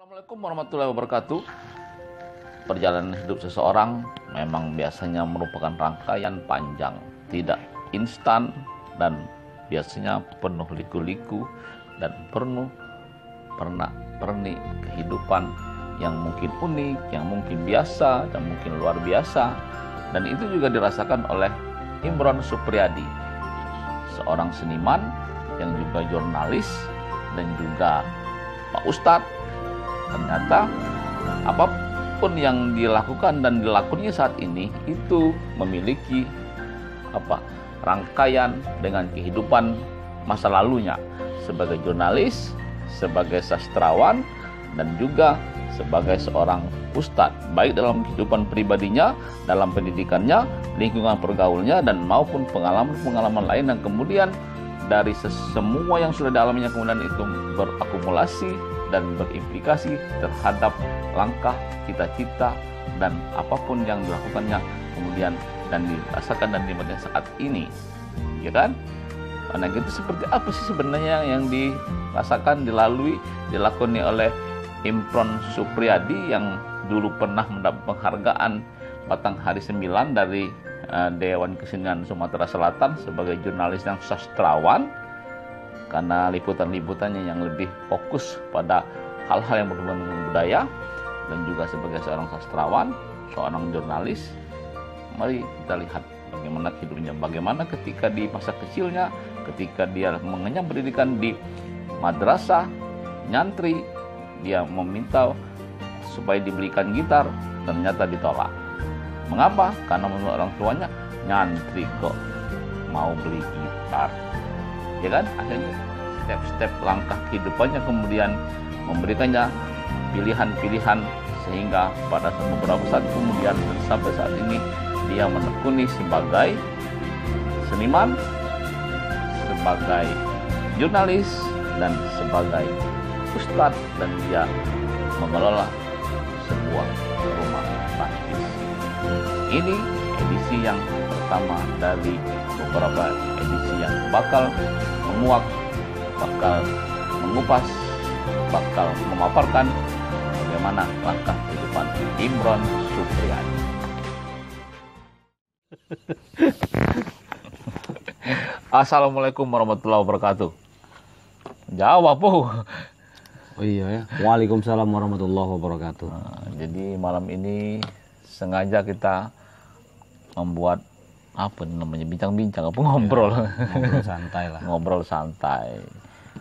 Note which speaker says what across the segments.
Speaker 1: Assalamualaikum warahmatullahi wabarakatuh. Perjalanan hidup seseorang memang biasanya merupakan rangkaian panjang, tidak instan, dan biasanya penuh liku-liku dan penuh pernik kehidupan yang mungkin unik, yang mungkin biasa, dan mungkin luar biasa. Dan itu juga dirasakan oleh Imron Supriyadi, seorang seniman yang juga jurnalis dan juga Pak Ustadz. Ternyata apapun yang dilakukan dan dilakukannya saat ini itu memiliki rangkaian dengan kehidupan masa lalunya sebagai jurnalis, sebagai sastrawan, dan juga sebagai seorang ustadz, baik dalam kehidupan pribadinya, dalam pendidikannya, lingkungan pergaulnya, dan maupun pengalaman-pengalaman lain yang kemudian dari semua yang sudah dialaminya kemudian itu berakumulasi dan berimplikasi terhadap langkah, cita-cita, dan apapun yang dilakukannya kemudian dan dirasakan dan dinikmati saat ini, ya kan? Nah, itu seperti apa sih sebenarnya yang dirasakan, dilakoni oleh Imron Supriyadi yang dulu pernah mendapat penghargaan Batang Hari 9 dari Dewan Kesenian Sumatera Selatan sebagai jurnalis yang sastrawan, karena liputan-liputannya yang lebih fokus pada hal-hal yang berhubungan dengan budaya, dan juga sebagai seorang sastrawan, seorang jurnalis. Mari kita lihat bagaimana hidupnya, bagaimana ketika di masa kecilnya, ketika dia mengenyam pendidikan di madrasah, nyantri, dia meminta supaya dibelikan gitar, ternyata ditolak. Mengapa? Karena menurut orang tuanya, nyantri kok mau beli gitar, ya kan? Akhirnya step-step langkah kehidupannya kemudian memberikannya pilihan-pilihan, sehingga pada beberapa saat kemudian sampai saat ini dia menekuni sebagai seniman, sebagai jurnalis, dan sebagai ustadz, dan dia mengelola sebuah rumah tangkis. Ini edisi yang pertama dari beberapa edisi yang bakal menguak, bakal mengupas, bakal memaparkan bagaimana langkah kehidupan Imron Supriyadi. Assalamualaikum warahmatullahi wabarakatuh. Jawab, Bu.
Speaker 2: Oh iya ya. Waalaikumsalam warahmatullahi wabarakatuh.
Speaker 1: Jadi malam ini sengaja kita membuat bincang-bincang, ngobrol.
Speaker 2: Ngobrol santai lah.
Speaker 1: Ngobrol santai.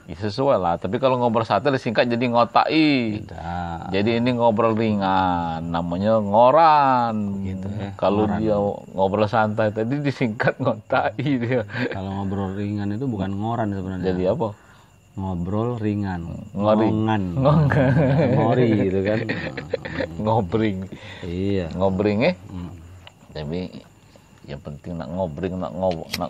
Speaker 1: Ya, sesuai lah. Tapi kalau ngobrol santai disingkat jadi ngotai.
Speaker 2: Tidak.
Speaker 1: Jadi ini ngobrol ringan, namanya ngoran.
Speaker 2: Gitu ya.
Speaker 1: Kalau
Speaker 2: Ngoran.
Speaker 1: dia ngobrol santai tadi disingkat ngotai dia.
Speaker 2: Kalau ngobrol ringan itu bukan ngoran sebenarnya.
Speaker 1: Jadi apa?
Speaker 2: Ngobrol ringan.
Speaker 1: Ngori.
Speaker 2: Ngongan. Ngori gitu kan.
Speaker 1: Ngobring.
Speaker 2: Iya.
Speaker 1: Ngobring Tapi yang penting nak ngobring, nak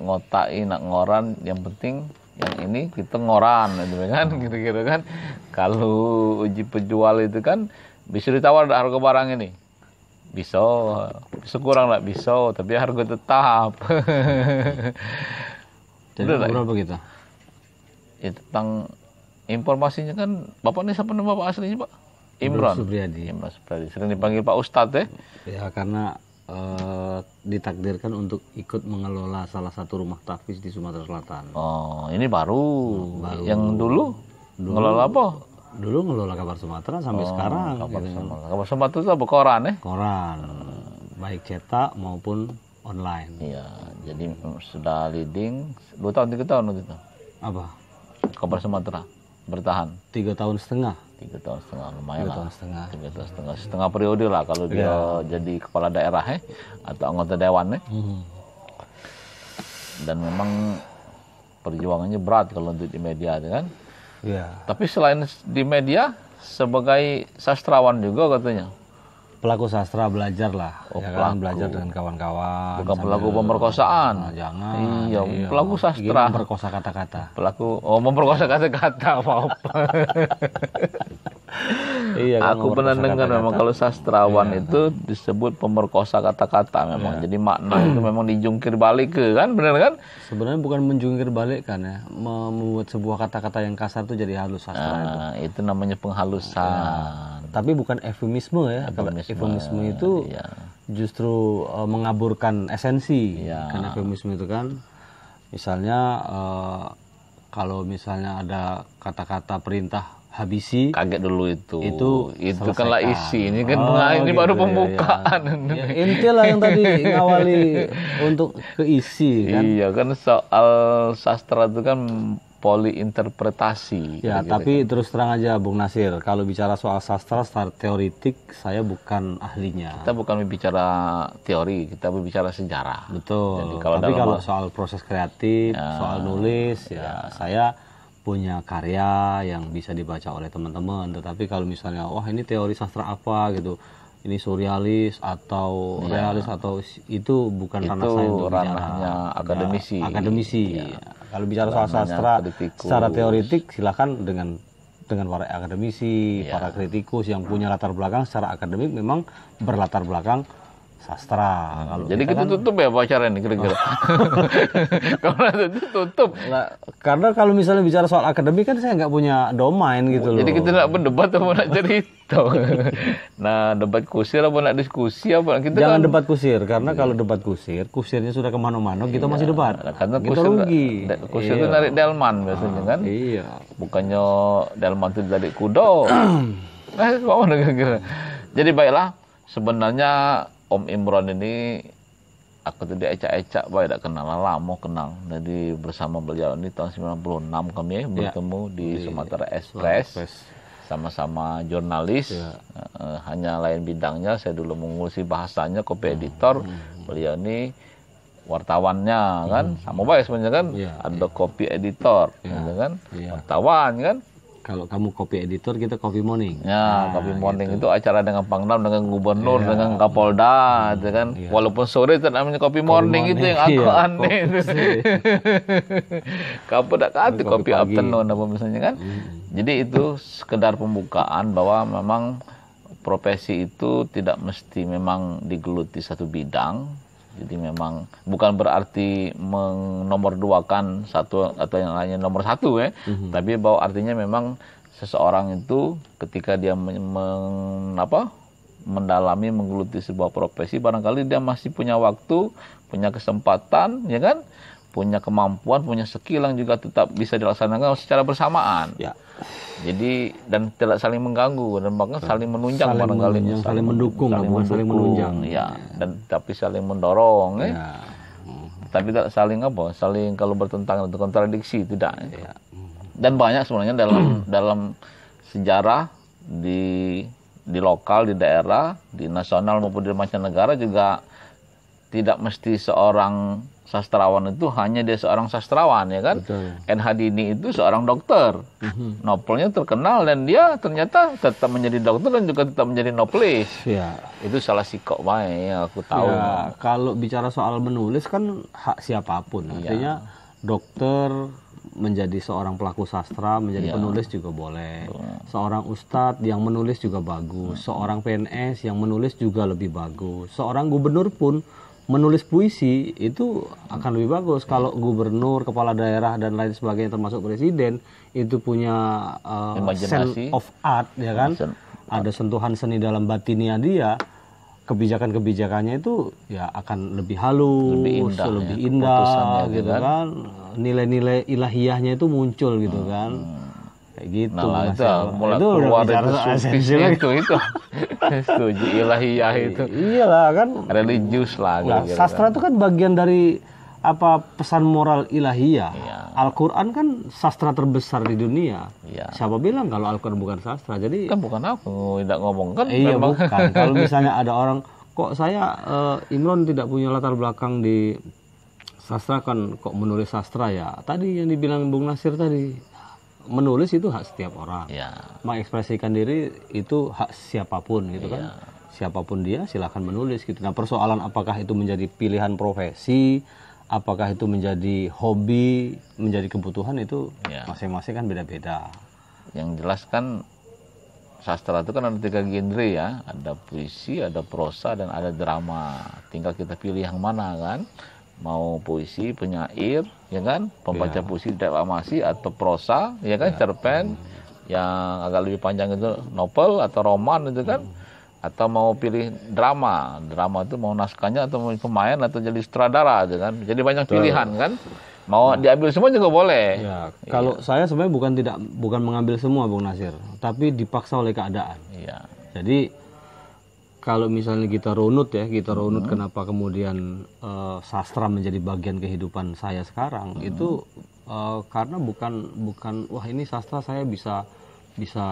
Speaker 1: ngotai, nak ngoran, yang penting yang ini kita ngoran gitu kan, gitu kan. Kalau uji penjual itu kan bisa ditawar harga barang ini. Bisa kurang nggak bisa, tapi harga tetap.
Speaker 2: Jadi ngobrol begitu.
Speaker 1: Ya, tentang informasinya kan, Bapak ini siapa nama Bapak aslinya, Pak? Imron
Speaker 2: Supriyadi.
Speaker 1: Imron Supriyadi. Sering dipanggil Pak Ustadz ya?
Speaker 2: Ya karena ditakdirkan untuk ikut mengelola salah satu rumah tahfiz di Sumatera Selatan.
Speaker 1: Oh, ini baru.
Speaker 2: Baru.
Speaker 1: Yang dulu ngelola apa?
Speaker 2: Dulu ngelola Kabar Sumatera sampai sekarang.
Speaker 1: Kabar
Speaker 2: gitu kan.
Speaker 1: Sumatera. Kabar Sumatera itu apa? Koran ya?
Speaker 2: Koran, baik cetak maupun online.
Speaker 1: Iya, jadi sudah leading 2 tahun 3 tahun waktu itu.
Speaker 2: Apa?
Speaker 1: Kabar Sumatera bertahan
Speaker 2: 3,5 tahun.
Speaker 1: 3 tahun setengah, lumayan
Speaker 2: 3
Speaker 1: lah.
Speaker 2: tahun setengah.
Speaker 1: 3 tahun setengah, setengah periode lah kalau dia jadi kepala daerah atau anggota dewan Dan memang perjuangannya berat kalau untuk di media kan.
Speaker 2: Iya.
Speaker 1: Tapi selain di media sebagai sastrawan juga katanya.
Speaker 2: Pelaku sastra belajar lah,
Speaker 1: Oh,
Speaker 2: ya
Speaker 1: pelaku.
Speaker 2: kan, belajar dengan kawan-kawan.
Speaker 1: Bukan pelaku pemerkosaan.
Speaker 2: Nah, jangan.
Speaker 1: Iya, pelaku sastra.
Speaker 2: Ingin memperkosa kata-kata.
Speaker 1: Memperkosa kata-kata, apa-apa.
Speaker 2: Iya kan,
Speaker 1: Aku pernah dengar memang kalau sastrawan itu disebut pemerkosa kata-kata memang. Jadi makna itu memang dijungkir balik ke kan, benar kan?
Speaker 2: sebenarnya bukan menjungkir balik kan ya, membuat sebuah kata-kata yang kasar itu jadi halus sastra itu.
Speaker 1: Nah, itu namanya penghalusan.
Speaker 2: Tapi bukan eufemisme ya. Kalau eufemisme itu justru mengaburkan esensi. Karena eufemisme itu kan misalnya kalau misalnya ada kata-kata perintah habisi,
Speaker 1: Kaget dulu itu
Speaker 2: selesaikan.
Speaker 1: kan lah isi ini kan ini baru
Speaker 2: gitu,
Speaker 1: pembukaan.
Speaker 2: Ya, inti lah yang tadi ngawali untuk keisi kan.
Speaker 1: Iya kan soal sastra itu kan poliinterpretasi.
Speaker 2: Ya, tapi terus terang aja Bung Nasir, kalau bicara soal sastra secara teoritik saya bukan ahlinya.
Speaker 1: Kita bukan berbicara teori, kita berbicara sejarah.
Speaker 2: Betul.
Speaker 1: Jadi kalau
Speaker 2: tapi
Speaker 1: dalam
Speaker 2: kalau soal proses kreatif, soal nulis, ya saya punya karya yang bisa dibaca oleh teman-teman. Tetapi kalau misalnya, wah ini teori sastra apa gitu, ini surrealis atau realis atau itu bukan ranah saya untuk bicara.
Speaker 1: Ranahnya akademisi.
Speaker 2: Akademisi. Ya. Kalau bicara soal sastra secara teoritik, silakan dengan para akademisi, para kritikus yang punya latar belakang secara akademik memang berlatar belakang sastra. Kalau
Speaker 1: jadi kita tutup ya acara ini kira-kira. Kalau itu tutup.
Speaker 2: Nah, karena kalau misalnya bicara soal akademik kan saya nggak punya domain gitu loh.
Speaker 1: Jadi kita nak berdebat apa nak cerita. Nah, debat kusir apa nak diskusi apa kita
Speaker 2: jangan debat kusir karena kalau debat kusirnya sudah kemana-mana kita masih debat.
Speaker 1: Karena
Speaker 2: kita rugi.
Speaker 1: Kusir itu narik delman biasanya kan.
Speaker 2: Iya.
Speaker 1: Bukannya delman itu dari kudo. Mana kira-kira. Jadi baiklah, sebenarnya Om Imron ini aku tuh diacak-acak, baik tak kenal lama kenal. Jadi bersama beliau ini tahun 96 kami bertemu di Sumatera Express. Sama-sama jurnalis, hanya lain bidangnya. Saya dulu mengurusi bahasanya, copy editor. Beliau ini wartawannya kan, sama baik sebenarnya kan. Ada copy editor, kan, wartawan kan.
Speaker 2: Kalau kamu copy editor, kita copy morning.
Speaker 1: Ya, copy morning gitu. Itu acara dengan Pangdam, dengan gubernur, dengan Kapolda, gitu kan. Walaupun sore itu namanya copy morning itu yang aku aneh. Kamu tak kata copy afternoon apa misalnya kan. Jadi itu sekedar pembukaan bahwa memang profesi itu tidak mesti memang digeluti satu bidang. Jadi memang bukan berarti menomorduakan satu atau yang lainnya nomor satu ya. Tapi bahwa artinya memang seseorang itu ketika dia mendalami, menggeluti sebuah profesi, barangkali dia masih punya waktu, punya kesempatan, ya kan? Punya kemampuan, punya skill yang juga tetap bisa dilaksanakan secara bersamaan. Ya. Jadi dan tidak saling mengganggu dan bahkan saling menunjang barangkali,
Speaker 2: saling mendukung, saling menunjang.
Speaker 1: Ya, dan tapi saling mendorong, tapi tidak saling saling kalau bertentangan atau kontradiksi tidak. Ya. Dan banyak sebenarnya dalam sejarah di lokal, di daerah, di nasional maupun di mancanegara juga tidak mesti seorang sastrawan itu hanya dia seorang sastrawan, ya kan?
Speaker 2: Betul.
Speaker 1: N. Hadini itu seorang dokter, novelnya terkenal dan dia ternyata tetap menjadi dokter dan juga tetap menjadi novelis. Ya. Itu salah sikok baik yang aku tahu.
Speaker 2: Ya, kalau bicara soal menulis kan hak siapapun, artinya dokter menjadi seorang pelaku sastra, menjadi penulis juga boleh. Seorang ustadz yang menulis juga bagus, seorang PNS yang menulis juga lebih bagus, seorang gubernur pun menulis puisi itu akan lebih bagus. Kalau gubernur, kepala daerah dan lain sebagainya termasuk presiden itu punya sense of art, ya kan? Ada sentuhan seni dalam batinnya dia, kebijakan-kebijakannya itu ya akan lebih halus, lebih indah gitu kan. Nilai-nilai ilahiyahnya itu muncul gitu kan. Kayak gitu.
Speaker 1: Nah, itu mulai keluar dari itu setuju ilahiyah itu.
Speaker 2: Iyalah kan
Speaker 1: religius lah.
Speaker 2: Nah, sastra itu kan bagian dari pesan moral ilahiyah. Al-Quran kan sastra terbesar di dunia. Siapa bilang kalau Al-Quran bukan sastra? Jadi
Speaker 1: kan bukan aku tidak ngomong kan.
Speaker 2: Iya memang. Bukan. Kalau misalnya ada orang kok saya Imron tidak punya latar belakang di sastra kan kok menulis sastra ya. Tadi yang dibilang Bung Nasir tadi. Menulis itu hak setiap orang, mengekspresikan diri itu hak siapapun gitu kan, siapapun dia silakan menulis gitu. Nah persoalan apakah itu menjadi pilihan profesi, apakah itu menjadi hobi, menjadi kebutuhan itu masing-masing kan beda-beda.
Speaker 1: Yang jelas kan sastra itu kan ada 3 genre ya, ada puisi, ada prosa, dan ada drama. Tinggal kita pilih yang mana kan, mau puisi, penyair, ya kan, pembaca puisi, deklamasi, atau prosa, ya kan, cerpen, yang agak lebih panjang itu novel atau roman itu kan, atau mau pilih drama itu mau naskahnya atau mau pemain atau jadi sutradara itu kan, jadi banyak pilihan kan. Mau diambil semua juga boleh.
Speaker 2: Ya, kalau saya sebenarnya bukan mengambil semua, Bung Nasir, tapi dipaksa oleh keadaan.
Speaker 1: Iya.
Speaker 2: Jadi kalau misalnya kita runut kenapa kemudian sastra menjadi bagian kehidupan saya sekarang, itu karena bukan wah ini sastra saya bisa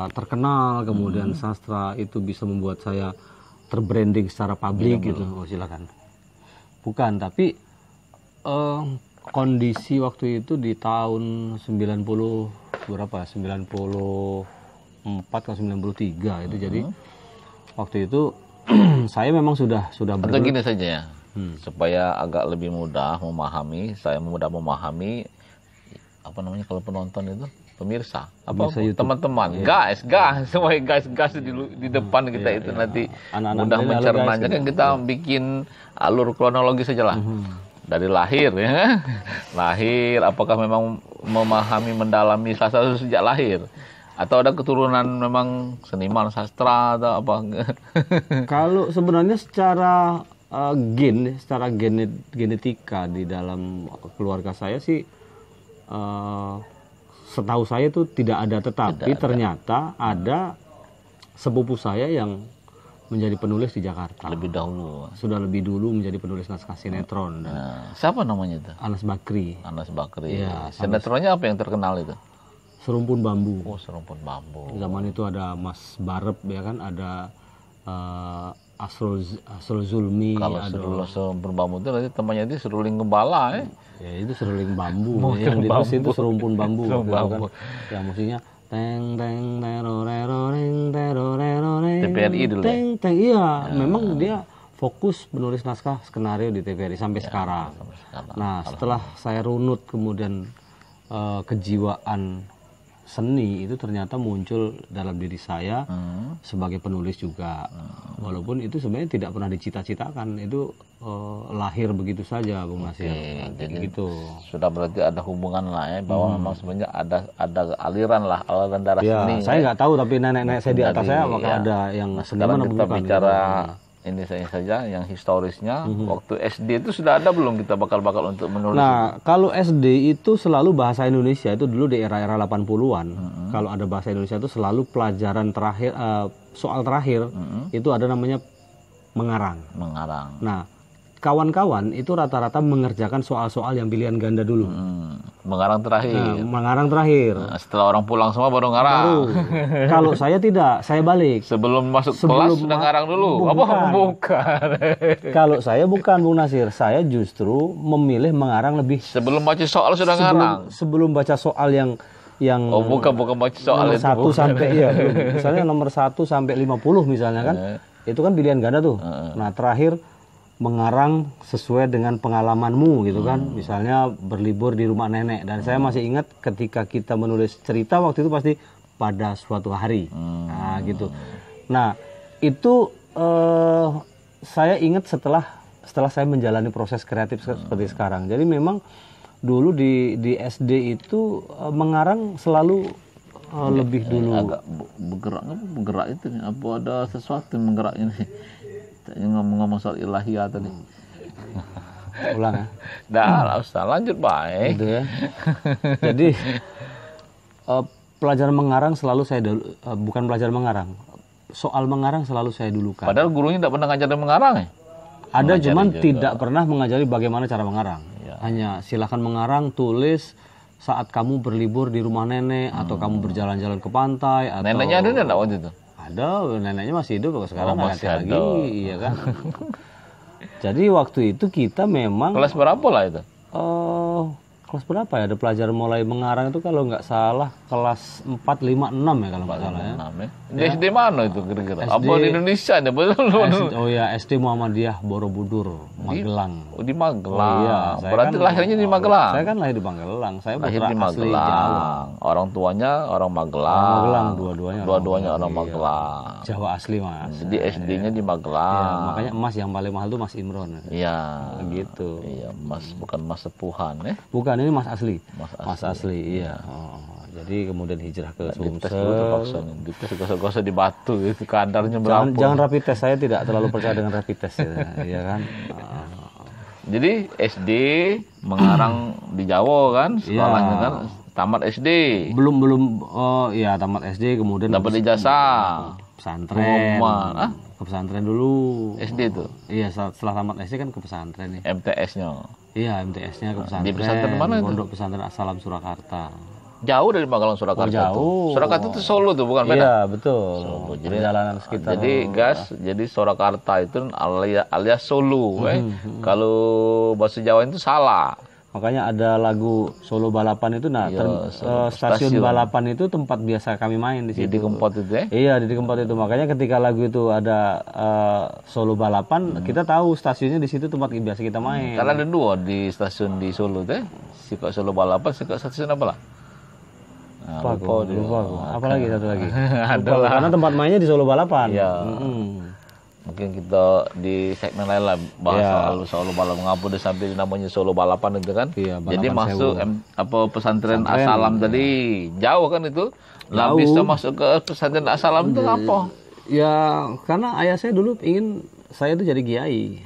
Speaker 2: terkenal, kemudian sastra itu bisa membuat saya terbranding secara publik gitu. Oh, silakan. Bukan, tapi kondisi waktu itu di tahun 94 atau 93 itu, jadi waktu itu saya memang sudah
Speaker 1: atau gini saja ya, supaya agak lebih mudah memahami, apa namanya kalau penonton itu, pemirsa teman-teman, guys semua guys di depan kita itu nanti mudah mencernanya kan, kita bikin alur kronologi saja lah. Dari lahir ya, lahir apakah memang memahami mendalami sastra sejak lahir, atau ada keturunan memang seniman sastra atau apa?
Speaker 2: Kalau sebenarnya secara genetika di dalam keluarga saya sih, setahu saya itu tidak ada, tetapi ternyata ada sepupu saya yang menjadi penulis di Jakarta. Sudah lebih dulu menjadi penulis naskah sinetron.
Speaker 1: Siapa namanya itu?
Speaker 2: Anas Bakri.
Speaker 1: Ya, sinetronnya apa yang terkenal itu?
Speaker 2: Serumpun Bambu.
Speaker 1: Oh, Serumpun Bambu.
Speaker 2: Zaman itu ada Mas Barep ya kan, ada Asrul Zulmi.
Speaker 1: Kalau Serumpun Bambu itu nanti temannya itu Seruling Gembala ya.
Speaker 2: Ya itu Seruling Bambu. Yang ditulis itu Serumpun Bambu. Kan? Ya musiknya teng teng terorero reng terorero reng
Speaker 1: TVRI dulu
Speaker 2: teng teng, iya memang dia fokus menulis naskah skenario di TVRI sampai sekarang. Nah setelah saya runut kemudian kejiwaan seni itu ternyata muncul dalam diri saya sebagai penulis juga, walaupun itu sebenarnya tidak pernah dicita-citakan, itu lahir begitu saja, Bung Nasir.
Speaker 1: Jadi
Speaker 2: gitu.
Speaker 1: Sudah berarti ada hubungan lah ya, bahwa memang sebenarnya ada aliran darah seni.
Speaker 2: Saya nggak tahu, tapi nenek-nenek saya di atas saya apakah ada yang
Speaker 1: sekarang kita bicara ini saja yang historisnya. Waktu SD itu sudah ada belum kita bakal untuk menulis?
Speaker 2: Nah, kalau SD itu selalu bahasa Indonesia, itu dulu di era-era 80-an. Kalau ada bahasa Indonesia itu selalu pelajaran terakhir, soal terakhir itu ada namanya mengarang. Nah, kawan-kawan itu rata-rata mengerjakan soal-soal yang pilihan ganda dulu.
Speaker 1: Mengarang terakhir. Nah, setelah orang pulang semua baru ngarang.
Speaker 2: Kalau saya tidak, saya balik.
Speaker 1: Sebelum masuk kelas sudah ngarang dulu. Bukan.
Speaker 2: Kalau saya bukan, Bung Nasir. Saya justru memilih mengarang lebih.
Speaker 1: Sebelum baca soal sudah ngarang.
Speaker 2: Sebelum baca soal yang
Speaker 1: bukan baca soal
Speaker 2: nomor itu. 1 sampai misalnya nomor 1 sampai 50 misalnya kan. Itu kan pilihan ganda tuh. Nah, terakhir mengarang sesuai dengan pengalamanmu gitu kan, misalnya berlibur di rumah nenek, dan saya masih ingat ketika kita menulis cerita waktu itu pasti pada suatu hari, nah gitu. Nah itu saya ingat setelah saya menjalani proses kreatif seperti sekarang. Jadi memang dulu di SD itu mengarang selalu lebih dulu.
Speaker 1: Agak bergerak itu, apa ada sesuatu yang menggerak ini? Ngomong soal ilahiyah tadi.
Speaker 2: Ulang ya.
Speaker 1: Dah, usah lanjut baik.
Speaker 2: Gitu ya. Jadi pelajaran mengarang selalu saya bukan pelajaran mengarang. Soal mengarang selalu saya dulukan.
Speaker 1: Padahal gurunya tidak pernah ngajarin mengarang ya?
Speaker 2: Ada, cuman tidak pernah mengajari bagaimana cara mengarang. Ya. Hanya silakan mengarang, tulis saat kamu berlibur di rumah nenek atau kamu berjalan-jalan ke pantai atau
Speaker 1: neneknya ada enggak waktu itu?
Speaker 2: Ada, neneknya masih hidup sekarang, masih lagi, iya kan. Jadi waktu itu kita memang
Speaker 1: kelas berapa lah itu?
Speaker 2: kelas berapa ya? Ada pelajaran mulai mengarang itu kalau nggak salah kelas 4, 5, 6 ya kalau nggak salah ya.
Speaker 1: Di SD mana itu kira-kira? Apa di Indonesia nih?
Speaker 2: Oh ya, SD Muhammadiyah Borobudur, Magelang.
Speaker 1: Di Magelang.
Speaker 2: Oh, iya,
Speaker 1: Berarti lahirnya di Magelang.
Speaker 2: Saya kan lahir di Magelang. Saya
Speaker 1: Lahir
Speaker 2: putra
Speaker 1: di
Speaker 2: asli
Speaker 1: Magelang.
Speaker 2: Jawa.
Speaker 1: Orang tuanya orang Magelang.
Speaker 2: Orang Magelang dua-duanya.
Speaker 1: Dua-duanya orang
Speaker 2: Iya.
Speaker 1: Magelang.
Speaker 2: Jawa asli, Mas.
Speaker 1: Jadi SD-nya di
Speaker 2: Iya,
Speaker 1: Magelang.
Speaker 2: makanya emas yang paling mahal itu Mas Imron.
Speaker 1: Iya.
Speaker 2: Gitu.
Speaker 1: Iya, Mas bukan Mas Sepuhan ya.
Speaker 2: Bukan, ini Mas asli.
Speaker 1: Mas
Speaker 2: Asli, iya. Jadi kemudian hijrah ke
Speaker 1: Dites
Speaker 2: Sumsel.
Speaker 1: dulu terpaksa nih. Dites gak usah di Batu itu kadarnya berapa.
Speaker 2: Jangan rapid test, saya tidak terlalu percaya dengan rapid test ya, ya kan.
Speaker 1: Jadi SD mengarang di Jawa kan, sekolahnya kan tamat SD.
Speaker 2: Belum oh ya tamat SD kemudian
Speaker 1: Dapat ijazah.
Speaker 2: pesantren.
Speaker 1: Pengumuman.
Speaker 2: Ke pesantren dulu.
Speaker 1: SD itu.
Speaker 2: Iya, setelah tamat SD kan ke pesantren nih.
Speaker 1: MTS-nya.
Speaker 2: Iya, MTS-nya ke pesantren.
Speaker 1: Di pesantren mana itu?
Speaker 2: Pondok Pesantren As-Salam Surakarta.
Speaker 1: Jauh dari Magelang Surakarta.
Speaker 2: Oh, jauh.
Speaker 1: Tuh. Surakarta itu Solo tuh, bukan beda.
Speaker 2: Iya, betul.
Speaker 1: Solo. Jadi
Speaker 2: perjalanan sekitar.
Speaker 1: jadi Surakarta itu alias Solo. Kalau bahasa Jawa itu salah.
Speaker 2: Makanya ada lagu Solo Balapan itu, nah stasiun balapan itu tempat biasa kami main di situ.
Speaker 1: Di Kempot itu ya?
Speaker 2: Iya, di Kempot itu. Makanya ketika lagu itu ada Solo Balapan, kita tahu stasiunnya di situ tempat biasa kita main.
Speaker 1: Karena ada dua di stasiun di Solo teh, Sikok Solo Balapan, Sikok stasiun apa lah? Nah,
Speaker 2: lupa aku. Apalagi satu lagi.
Speaker 1: Adalah.
Speaker 2: Karena tempat mainnya di Solo Balapan.
Speaker 1: Iya. Mungkin kita di segmen lain lah bahas soal Solo Balapan, mengapa udah sampai namanya Solo Balapan itu kan.
Speaker 2: Iya,
Speaker 1: jadi masuk pesantren As-Salam tadi jauh kan itu. Lah
Speaker 2: Jauh.
Speaker 1: bisa masuk ke pesantren As-Salam itu apa?
Speaker 2: Ya, karena ayah saya dulu ingin saya itu jadi kiai.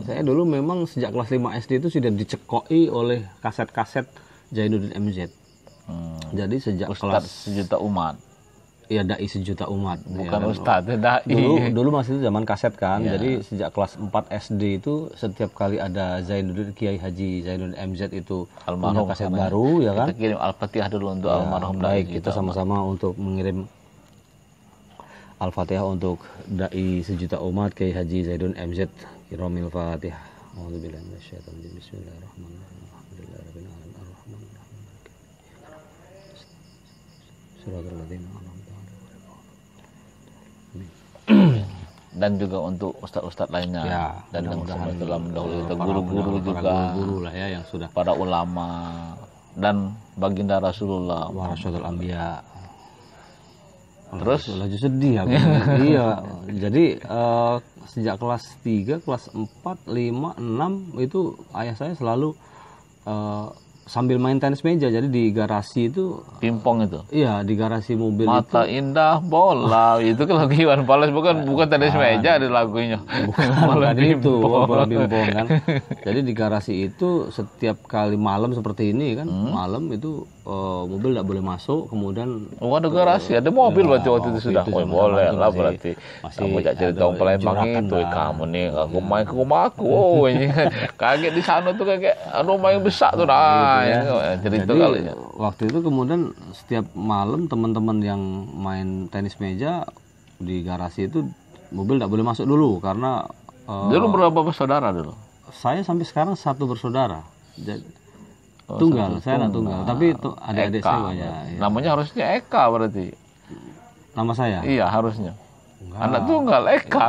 Speaker 2: Saya dulu memang sejak kelas 5 SD itu sudah dicekoi oleh kaset-kaset Zainuddin MZ. Jadi sejak
Speaker 1: Ustadz
Speaker 2: kelas
Speaker 1: sejuta umat.
Speaker 2: ya dai sejuta umat.
Speaker 1: Bukan
Speaker 2: ya,
Speaker 1: Ustadz, dai.
Speaker 2: Dulu masih itu zaman kaset kan. Jadi sejak kelas 4 SD itu setiap kali ada Zainuddin Kiai Haji Zainuddin MZ itu punya kaset baru ya kan.
Speaker 1: Kita kirim Al-Fatihah dulu untuk almarhum dai.
Speaker 2: Kita sama-sama untuk mengirim Al-Fatihah untuk dai sejuta umat Kiai Haji Zainuddin MZ. Kiromil Fatihah. A'udzubillahi minasyaitonir rajim. Bismillahirrahmanirrahim. Alhamdulillahirabbil alamin. Arrahmanirrahim. Suratul ladzina an'amta 'alaihim.
Speaker 1: Dan juga untuk ustadz-ustadz lainnya
Speaker 2: Ya,
Speaker 1: dan yang
Speaker 2: mudah-mudahan
Speaker 1: dalam dahulu itu
Speaker 2: para
Speaker 1: guru-guru juga,
Speaker 2: guru lah ya yang sudah
Speaker 1: para ulama dan baginda Rasulullah.
Speaker 2: warasatul anbiya.
Speaker 1: Terus
Speaker 2: Laju sedih aku. Iya, jadi sejak kelas 3, kelas 4, 5, 6 itu ayah saya selalu sambil main tenis meja. Jadi di garasi itu
Speaker 1: pingpong itu.
Speaker 2: iya, di garasi mobil
Speaker 1: Mata
Speaker 2: itu.
Speaker 1: indah bola itu kan lagu Iwan Fals, bukan tenis meja ada lagunya.
Speaker 2: Bukan itu, bola pingpong kan. Jadi di garasi itu setiap kali malam seperti ini kan, malam itu mobil tidak boleh masuk, kemudian
Speaker 1: ada garasi, ada mobil berarti waktu itu sudah.
Speaker 2: itu
Speaker 1: Oh,
Speaker 2: sama-sama
Speaker 1: boleh
Speaker 2: itu
Speaker 1: lah
Speaker 2: masih-
Speaker 1: berarti.
Speaker 2: masih
Speaker 1: Kamu cak cerita
Speaker 2: ada
Speaker 1: Palembang
Speaker 2: jorakan
Speaker 1: itu,
Speaker 2: lah.
Speaker 1: kamu nih aku main ke rumah aku. Oh, ini kaget di sana tuh kayak rumah yang besar tuh dah. Cerita
Speaker 2: Jadi
Speaker 1: kali ya.
Speaker 2: waktu itu kemudian setiap malam teman-teman yang main tenis meja di garasi itu mobil tidak boleh masuk dulu karena
Speaker 1: Dulu berapa bersaudara dulu?
Speaker 2: saya sampai sekarang satu bersaudara. Tunggal, saya anak tunggal. Tapi itu adik-adik
Speaker 1: Eka.
Speaker 2: saya banyak. Ya.
Speaker 1: Namanya harusnya Eka berarti.
Speaker 2: Nama saya
Speaker 1: Iya harusnya.
Speaker 2: Enggak.
Speaker 1: Anak tunggal Eka.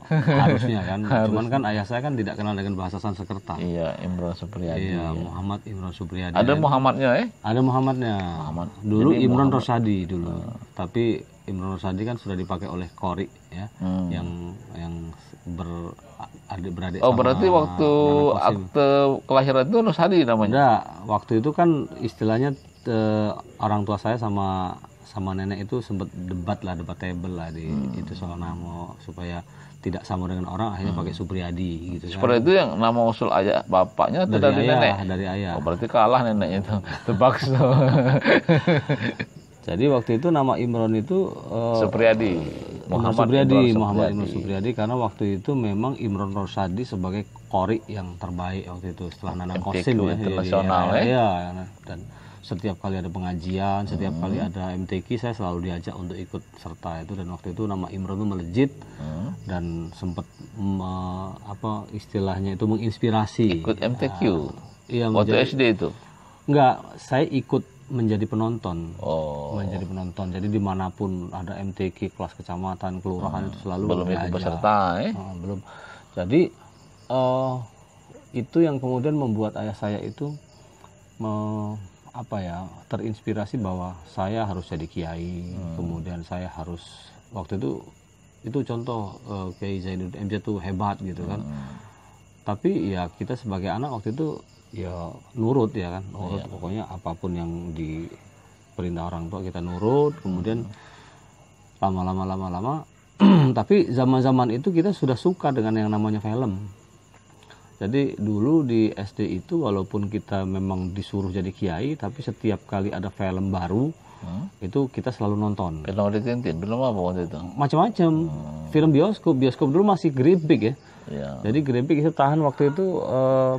Speaker 2: harusnya kan. Cuman kan ayah saya kan tidak kenal dengan bahasa Sanskerta.
Speaker 1: Iya Imron Supriyadi.
Speaker 2: Iya, Muhammad Imron Supriyadi.
Speaker 1: Ada Muhammadnya
Speaker 2: Ada Muhammadnya.
Speaker 1: Muhammad.
Speaker 2: Dulu
Speaker 1: Jadi
Speaker 2: Imron
Speaker 1: Muhammad.
Speaker 2: Rosadi dulu. Tapi Imron Rosadi kan sudah dipakai oleh Kori ya, yang beradik
Speaker 1: Oh
Speaker 2: sama
Speaker 1: berarti waktu
Speaker 2: Nana Qasim.
Speaker 1: akte kelahiran itu Nusadi namanya.
Speaker 2: Enggak, waktu itu kan istilahnya orang tua saya sama nenek itu sempat debatable lah di itu soal nama supaya tidak sama dengan orang, akhirnya pakai Supriyadi gitu kan.
Speaker 1: Seperti itu yang nama usul ayah bapaknya atau dari nenek?
Speaker 2: Dari ayah.
Speaker 1: Oh berarti kalah neneknya itu. Terpaksa.
Speaker 2: Jadi waktu itu nama Imron itu
Speaker 1: Supriyadi.
Speaker 2: Muhammad Imron Supriyadi karena waktu itu memang Imron Rosadi sebagai Kori yang terbaik waktu itu setelah Nana Qasim ya,
Speaker 1: internasional
Speaker 2: ya. Dan setiap kali ada pengajian, setiap kali ada MTQ saya selalu diajak untuk ikut serta itu, dan waktu itu nama Imron itu melejit dan sempat apa istilahnya itu menginspirasi.
Speaker 1: Ikut MTQ.
Speaker 2: Iya,
Speaker 1: Waktu SD itu?
Speaker 2: Enggak, saya ikut menjadi penonton.
Speaker 1: Oh.
Speaker 2: Menjadi penonton. Jadi dimanapun ada MTQ, kelas kecamatan, kelurahan itu selalu
Speaker 1: Belum ikut
Speaker 2: diajak.
Speaker 1: peserta,
Speaker 2: Belum. Jadi itu yang kemudian membuat ayah saya itu terinspirasi bahwa saya harus jadi kiai. Kemudian saya harus, waktu itu contoh Kiai Zainuddin MZ itu hebat gitu kan. Tapi ya kita sebagai anak waktu itu ya nurut ya kan, nurut. Pokoknya apapun yang diperintah orang tua kita nurut. Kemudian lama-lama tapi zaman-zaman itu kita sudah suka dengan yang namanya film. Jadi dulu di SD itu walaupun kita memang disuruh jadi kiai, tapi setiap kali ada film baru itu kita selalu nonton.
Speaker 1: Film Tintin, film apa waktu itu?
Speaker 2: Macam-macam. Film bioskop dulu masih geripik ya.
Speaker 1: Ya.
Speaker 2: Jadi geripik itu tahan waktu itu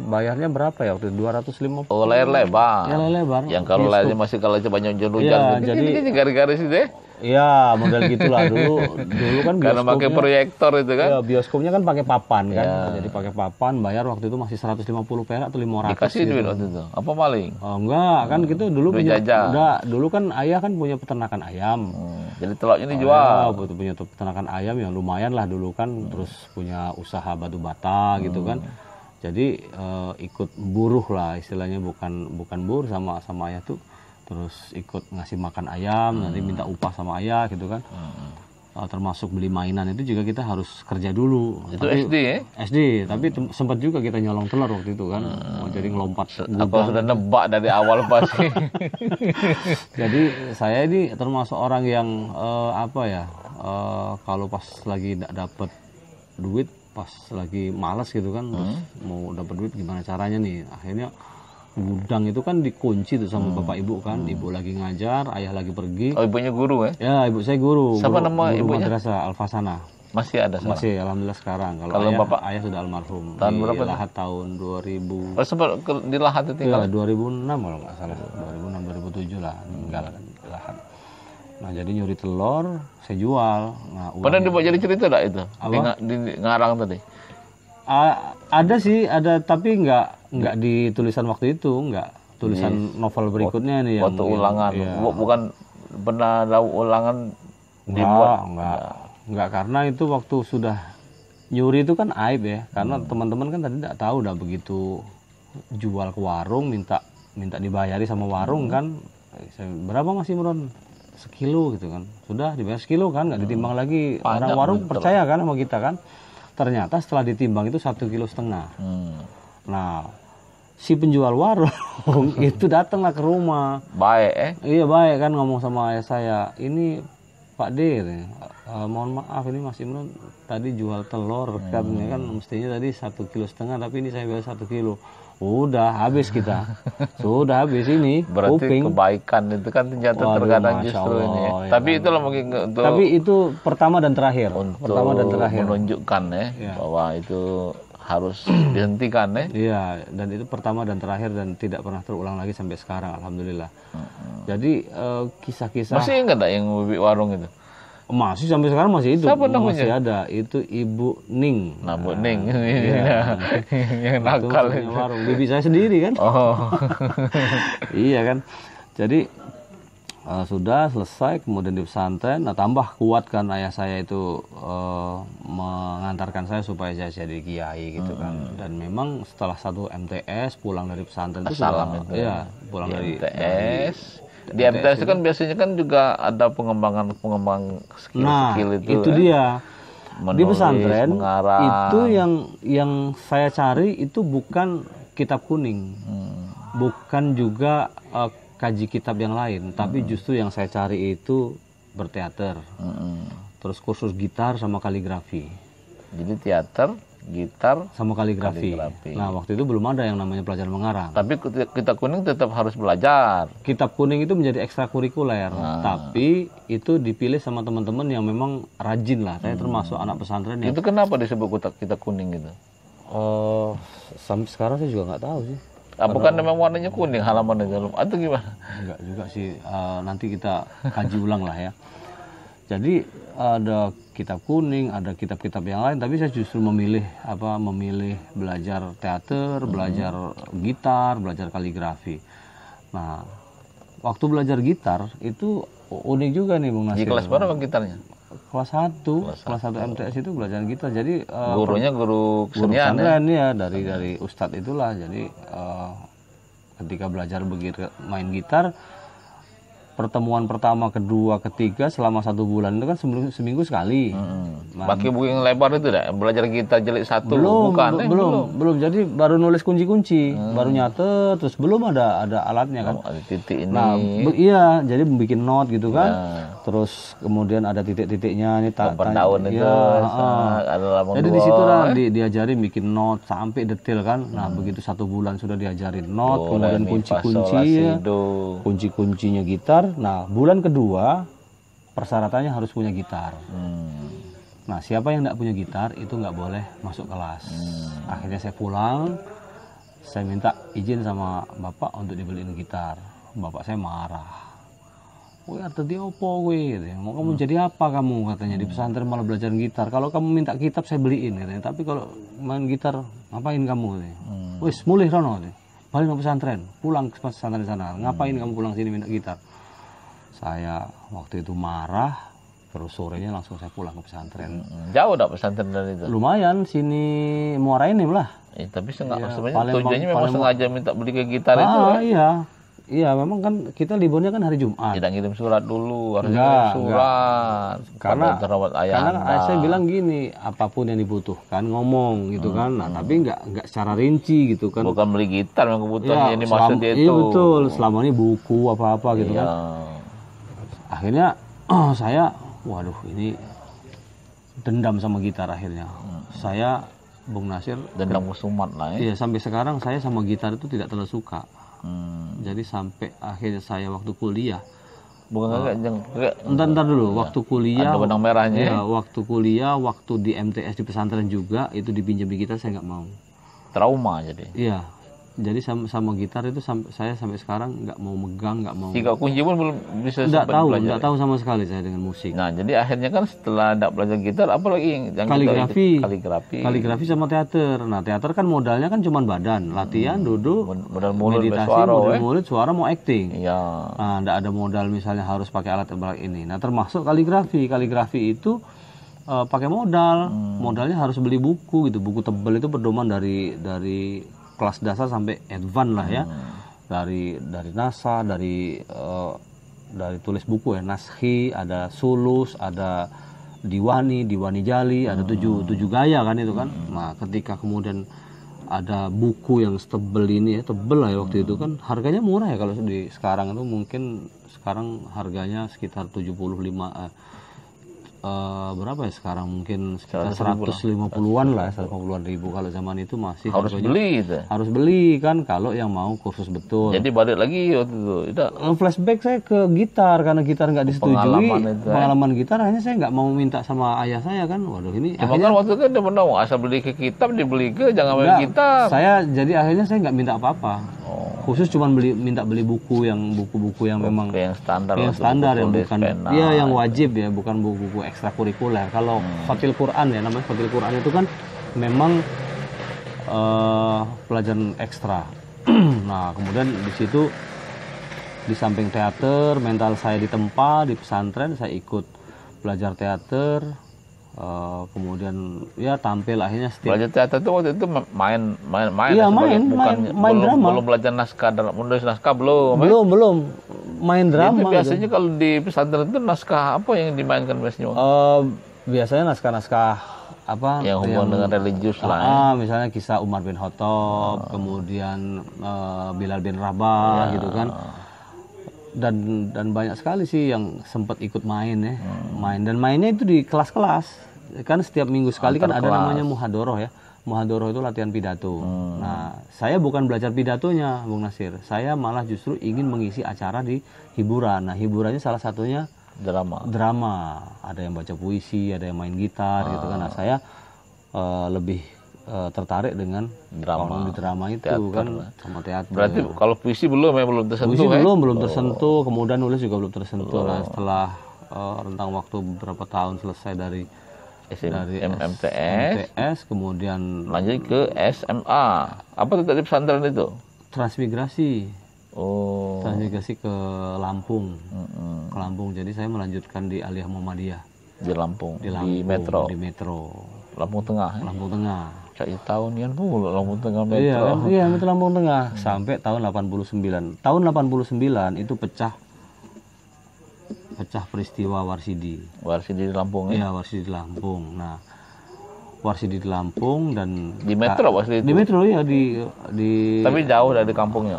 Speaker 2: bayarnya berapa ya waktu itu? 250.
Speaker 1: Oh, layar lebar.
Speaker 2: Ya, layar lebar.
Speaker 1: Yang kalau layarnya masih kalau banyak
Speaker 2: Iya,
Speaker 1: jonjol
Speaker 2: jadi
Speaker 1: garis-garis itu ya.
Speaker 2: ya model gitulah dulu kan
Speaker 1: Karena pakai proyektor itu kan.
Speaker 2: ya, bioskopnya kan pakai papan kan. Jadi pakai papan, bayar waktu itu masih 150 perak atau 500.
Speaker 1: Dikasih duit waktu itu. Apa maling?
Speaker 2: Oh, enggak, kan gitu dulu
Speaker 1: Duit jajan.
Speaker 2: enggak, dulu kan ayah kan punya peternakan ayam.
Speaker 1: Jadi telurnya dijual.
Speaker 2: Punya peternakan ayam yang lumayan lah dulu kan, terus punya usaha batu bata gitu kan. Jadi ikut buruh lah istilahnya, bukan buruh sama ayah tuh, terus ikut ngasih makan ayam, nanti minta upah sama ayah gitu kan. Termasuk beli mainan itu juga kita harus kerja dulu.
Speaker 1: Itu SD ya?
Speaker 2: SD, tapi sempat juga kita nyolong telur waktu itu kan. Jadi ngelompat
Speaker 1: Apa sudah nebak dari awal pasti?
Speaker 2: Jadi saya ini termasuk orang yang kalau pas lagi tidak dapat duit, pas lagi malas gitu kan, terus mau dapat duit gimana caranya nih? Akhirnya gudang itu kan dikunci tuh sama bapak ibu kan. Ibu lagi ngajar, ayah lagi pergi.
Speaker 1: Oh, ibunya guru ya?
Speaker 2: Ya, ibu saya guru.
Speaker 1: Siapa nama
Speaker 2: guru
Speaker 1: ibunya?
Speaker 2: Madrasah Al-Fasana.
Speaker 1: Masih ada sekarang?
Speaker 2: Masih, alhamdulillah sekarang. Kalau ayah sudah almarhum.
Speaker 1: Tahun berapa?
Speaker 2: Di Lahat tahun 2000.
Speaker 1: Oh, sempat di Lahat itu tinggal?
Speaker 2: Iya, 2006 kalau nggak salah. 2006 2007 lah meninggal kan di Lahat. Nah, jadi nyuri telur, saya jual. Nah,
Speaker 1: Pernah dibuat jadi cerita enggak itu?
Speaker 2: Apa?
Speaker 1: Di Ngarang tadi.
Speaker 2: Ada sih, ada, tapi nggak di tulisan waktu itu, nggak. Tulisan novel berikutnya nih yang
Speaker 1: waktu ulangan.
Speaker 2: Iya.
Speaker 1: Bukan pernah tahu ulangan dibuat.
Speaker 2: Enggak, karena itu waktu sudah nyuri itu kan aib ya, karena teman-teman kan tadi tidak tahu, udah begitu jual ke warung minta dibayari sama warung kan. Berapa masih Imron? Sekilo gitu kan, sudah dibayar sekilo kan, nggak ditimbang lagi. Orang warung percaya kan sama kita kan. Ternyata setelah ditimbang itu 1,5 kilo. Nah, si penjual warung itu datanglah ke rumah.
Speaker 1: Baik
Speaker 2: Iya baik kan, ngomong sama ayah saya, ini Pak D, mohon maaf ini Mas Imron tadi jual telur katanya kan mestinya tadi 1,5 kilo, tapi ini saya bayar 1 kilo. Udah habis kita, sudah habis ini.
Speaker 1: Berarti
Speaker 2: kuping.
Speaker 1: kebaikan itu kan ternyata terkadang justru ini ya. Tapi itulah mungkin untuk,
Speaker 2: tapi itu pertama dan terakhir. Pertama dan terakhir.
Speaker 1: Menunjukkan bahwa itu harus dihentikan ya.
Speaker 2: Iya, dan itu pertama dan terakhir dan tidak pernah terulang lagi sampai sekarang, alhamdulillah. Jadi kisah-kisah.
Speaker 1: Masih ingat tak yang warung itu?
Speaker 2: Masih sampai sekarang masih hidup.
Speaker 1: Siapa namanya?
Speaker 2: Masih ada. Itu Ibu Ning.
Speaker 1: Nah, Bu Ning.
Speaker 2: Iya.
Speaker 1: Yang nakal
Speaker 2: Itu
Speaker 1: itu.
Speaker 2: warung bibi saya sendiri kan.
Speaker 1: Oh.
Speaker 2: Iya kan. Jadi sudah selesai, kemudian di pesantren. Nah, tambah kuat kan ayah saya itu mengantarkan saya supaya saya jadi kiai gitu kan. Dan memang setelah satu MTS pulang dari pesantren itu
Speaker 1: Salam itu.
Speaker 2: Iya, pulang dari
Speaker 1: MTS. Di MTS itu kan biasanya kan juga ada pengembangan skill itu.
Speaker 2: Itu dia.
Speaker 1: Menulis,
Speaker 2: Di pesantren
Speaker 1: mengarang.
Speaker 2: itu yang saya cari itu bukan kitab kuning, bukan juga kaji kitab yang lain, tapi justru yang saya cari itu berteater, terus kursus gitar sama kaligrafi.
Speaker 1: Jadi teater, gitar,
Speaker 2: sama kaligrafi. Nah, waktu itu belum ada yang namanya pelajaran mengarang.
Speaker 1: Tapi kitab kuning tetap harus belajar.
Speaker 2: Kitab kuning itu menjadi ekstrakurikuler, tapi itu dipilih sama teman-teman yang memang rajin lah. Saya termasuk anak pesantren yang...
Speaker 1: Itu kenapa disebut kitab kuning gitu?
Speaker 2: Sampai sekarang saya juga nggak tahu sih.
Speaker 1: Bukan memang warnanya kuning halaman itu atau gimana?
Speaker 2: Enggak juga sih, nanti kita kaji ulang lah ya. Jadi ada kitab kuning, ada kitab-kitab yang lain, tapi saya justru memilih belajar teater, belajar gitar, belajar kaligrafi. Nah, waktu belajar gitar itu unik juga nih Bung Nasir.
Speaker 1: Di kelas berapa gitarnya?
Speaker 2: Kelas 1 MTS itu belajar gitar. Jadi
Speaker 1: gurunya guru kesenian
Speaker 2: ya, dari ustadz itulah. Jadi ketika belajar main gitar, pertemuan pertama, kedua, ketiga selama 1 bulan itu kan seminggu sekali.
Speaker 1: Pakai buku yang lebar itu dah, belajar gitar jilid 1
Speaker 2: belum. Jadi baru nulis kunci-kunci, baru nyatet, terus belum ada alatnya kan.
Speaker 1: Ada titik ini.
Speaker 2: Nah, iya, jadi bikin not gitu kan. Terus kemudian ada titik-titiknya, ini
Speaker 1: daun itu.
Speaker 2: Jadi di situ diajarin bikin not sampai detail kan. Nah, begitu 1 bulan sudah diajarin not, kemudian kunci-kunci, kunci-kuncinya gitar. Nah, bulan kedua persyaratannya harus punya gitar. Nah, siapa yang nggak punya gitar itu nggak boleh masuk kelas. Akhirnya saya pulang, saya minta izin sama bapak untuk dibeliin gitar. Bapak saya marah. Wih, tadi opo wih, mau kamu jadi apa kamu, katanya, di pesantren malah belajar gitar. Kalau kamu minta kitab saya beliin, katanya. Tapi kalau main gitar ngapain kamu, katanya. Wis mulih rono, balik ke pesantren, pulang ke pesantren sana. Ngapain kamu pulang sini minta gitar? Saya waktu itu marah, terus sorenya langsung saya pulang ke pesantren.
Speaker 1: Jauh dak pesantren dari itu?
Speaker 2: Lumayan, sini Muara Enim lah.
Speaker 1: Tapi sebenarnya tujuannya memang sengaja minta beli ke gitar itu
Speaker 2: ya? Iya, memang kan kita liburnya kan hari Jumat.
Speaker 1: Tidak ngirim surat dulu, harus ngirim surat.
Speaker 2: Karena saya bilang gini, apapun yang dibutuhkan ngomong gitu kan. Nah, tapi nggak secara rinci gitu kan.
Speaker 1: Bukan beli gitar yang kebutuhannya ini maksudnya itu.
Speaker 2: Iya betul, selama ini buku apa-apa gitu kan. Akhirnya saya, waduh, ini dendam sama gitar akhirnya. Saya, Bung Nasir,
Speaker 1: dendam kesumat lah ya.
Speaker 2: Iya, sampai sekarang saya sama gitar itu tidak terlalu suka. Jadi sampai akhirnya saya waktu kuliah, entar dulu, waktu kuliah
Speaker 1: ada benang merahnya.
Speaker 2: Ya, waktu kuliah, waktu di MTS di pesantren juga itu dipinjam gitar, saya nggak mau.
Speaker 1: Trauma jadi.
Speaker 2: Iya. Jadi sama gitar itu saya sampai sekarang nggak mau megang, nggak mau.
Speaker 1: Jika kunci pun belum bisa.
Speaker 2: Nggak tahu sama sekali saya dengan musik.
Speaker 1: Nah, jadi akhirnya kan setelah nggak belajar gitar, apalagi yang
Speaker 2: kaligrafi sama teater. Nah, teater kan modalnya kan cuma badan, latihan, duduk,
Speaker 1: modal mulut,
Speaker 2: meditasi, modal suara, mau acting.
Speaker 1: Iya.
Speaker 2: Nah, nggak ada modal misalnya harus pakai alat ini. Nah, termasuk kaligrafi itu pakai modal. Modalnya harus beli buku gitu, buku tebal itu pedoman dari kelas dasar sampai advance lah ya, dari NASA, dari tulis buku ya, Naskhi, ada Sulus, ada Diwani Jali, ada tujuh gaya kan itu kan. Nah, ketika kemudian ada buku yang tebel ini ya, tebel lah ya waktu itu kan, harganya murah ya. Kalau di sekarang itu mungkin sekarang harganya sekitar 75 berapa ya sekarang, mungkin sekitar 150-an lah, 150-an ribu. Kalau zaman itu masih
Speaker 1: harus beli itu.
Speaker 2: Harus beli kan kalau yang mau kursus betul.
Speaker 1: Jadi balik lagi waktu itu.
Speaker 2: Flashback saya ke gitar, karena gitar nggak disetujui. Pengalaman gitar akhirnya saya nggak mau minta sama ayah saya kan. Waduh, ini
Speaker 1: cuma kan waktu itu dia benar asal beli ke kitab dibeli ke, jangan beli gitar.
Speaker 2: Jadi akhirnya saya nggak minta apa-apa. Khusus cuma minta beli buku yang memang
Speaker 1: yang standar
Speaker 2: yang bukan yang wajib ya, bukan buku ekstrakurikuler. Kalau Fathil Quran ya, namanya Fathil Quran itu kan memang pelajaran ekstra. Nah, kemudian di situ di samping teater, mental saya ditempa di pesantren, saya ikut belajar teater. Kemudian ya tampil akhirnya
Speaker 1: belajar teater itu waktu itu main
Speaker 2: iya, main drama.
Speaker 1: Belum belajar naskah, menulis naskah belum
Speaker 2: main drama.
Speaker 1: Jadi biasanya kalau di pesantren itu naskah apa yang dimainkan biasanya?
Speaker 2: Biasanya naskah apa
Speaker 1: yang hubungan dengan religius lah ya.
Speaker 2: Misalnya kisah Umar bin Khattab, kemudian Bilal bin Rabah gitu kan. Dan banyak sekali sih yang sempat ikut main ya. Mainnya itu di kelas-kelas. Kan setiap minggu sekali kan ada namanya muhadoroh ya. Muhadoroh itu latihan pidato. Nah, saya bukan belajar pidatonya, Bung Nasir. Saya malah justru ingin mengisi acara di hiburan. Nah, hiburannya salah satunya drama. Ada yang baca puisi, ada yang main gitar gitu kan. Nah, saya lebih tertarik dengan drama itu teater, kan sama teater.
Speaker 1: Berarti kalau puisi belum tersentuh.
Speaker 2: Puisi belum tersentuh, kemudian nulis juga belum tersentuh lah. Setelah rentang waktu beberapa tahun selesai dari
Speaker 1: MTS,
Speaker 2: MTS, kemudian
Speaker 1: lanjut ke SMA. Apa itu tadi pesantren itu?
Speaker 2: transmigrasi
Speaker 1: Oh.
Speaker 2: transmigrasi ke Lampung. Ke Lampung. Jadi saya melanjutkan di Aliyah Muhammadiyah
Speaker 1: Di Lampung,
Speaker 2: di Lampung,
Speaker 1: di Metro.
Speaker 2: Di Metro.
Speaker 1: Lampung Tengah.
Speaker 2: Lampung Tengah.
Speaker 1: Cari tahun nian pula Lampung Tengah Metro.
Speaker 2: Iya, Metro Lampung Tengah sampai tahun 89. Tahun 89 itu pecah peristiwa Warsidi.
Speaker 1: Warsidi di Lampung ya.
Speaker 2: Iya, Warsidi di Lampung. Nah, Warsidi di Lampung dan
Speaker 1: Di Metro Warsidi itu.
Speaker 2: di Metro ya di
Speaker 1: Tapi jauh dari kampungnya.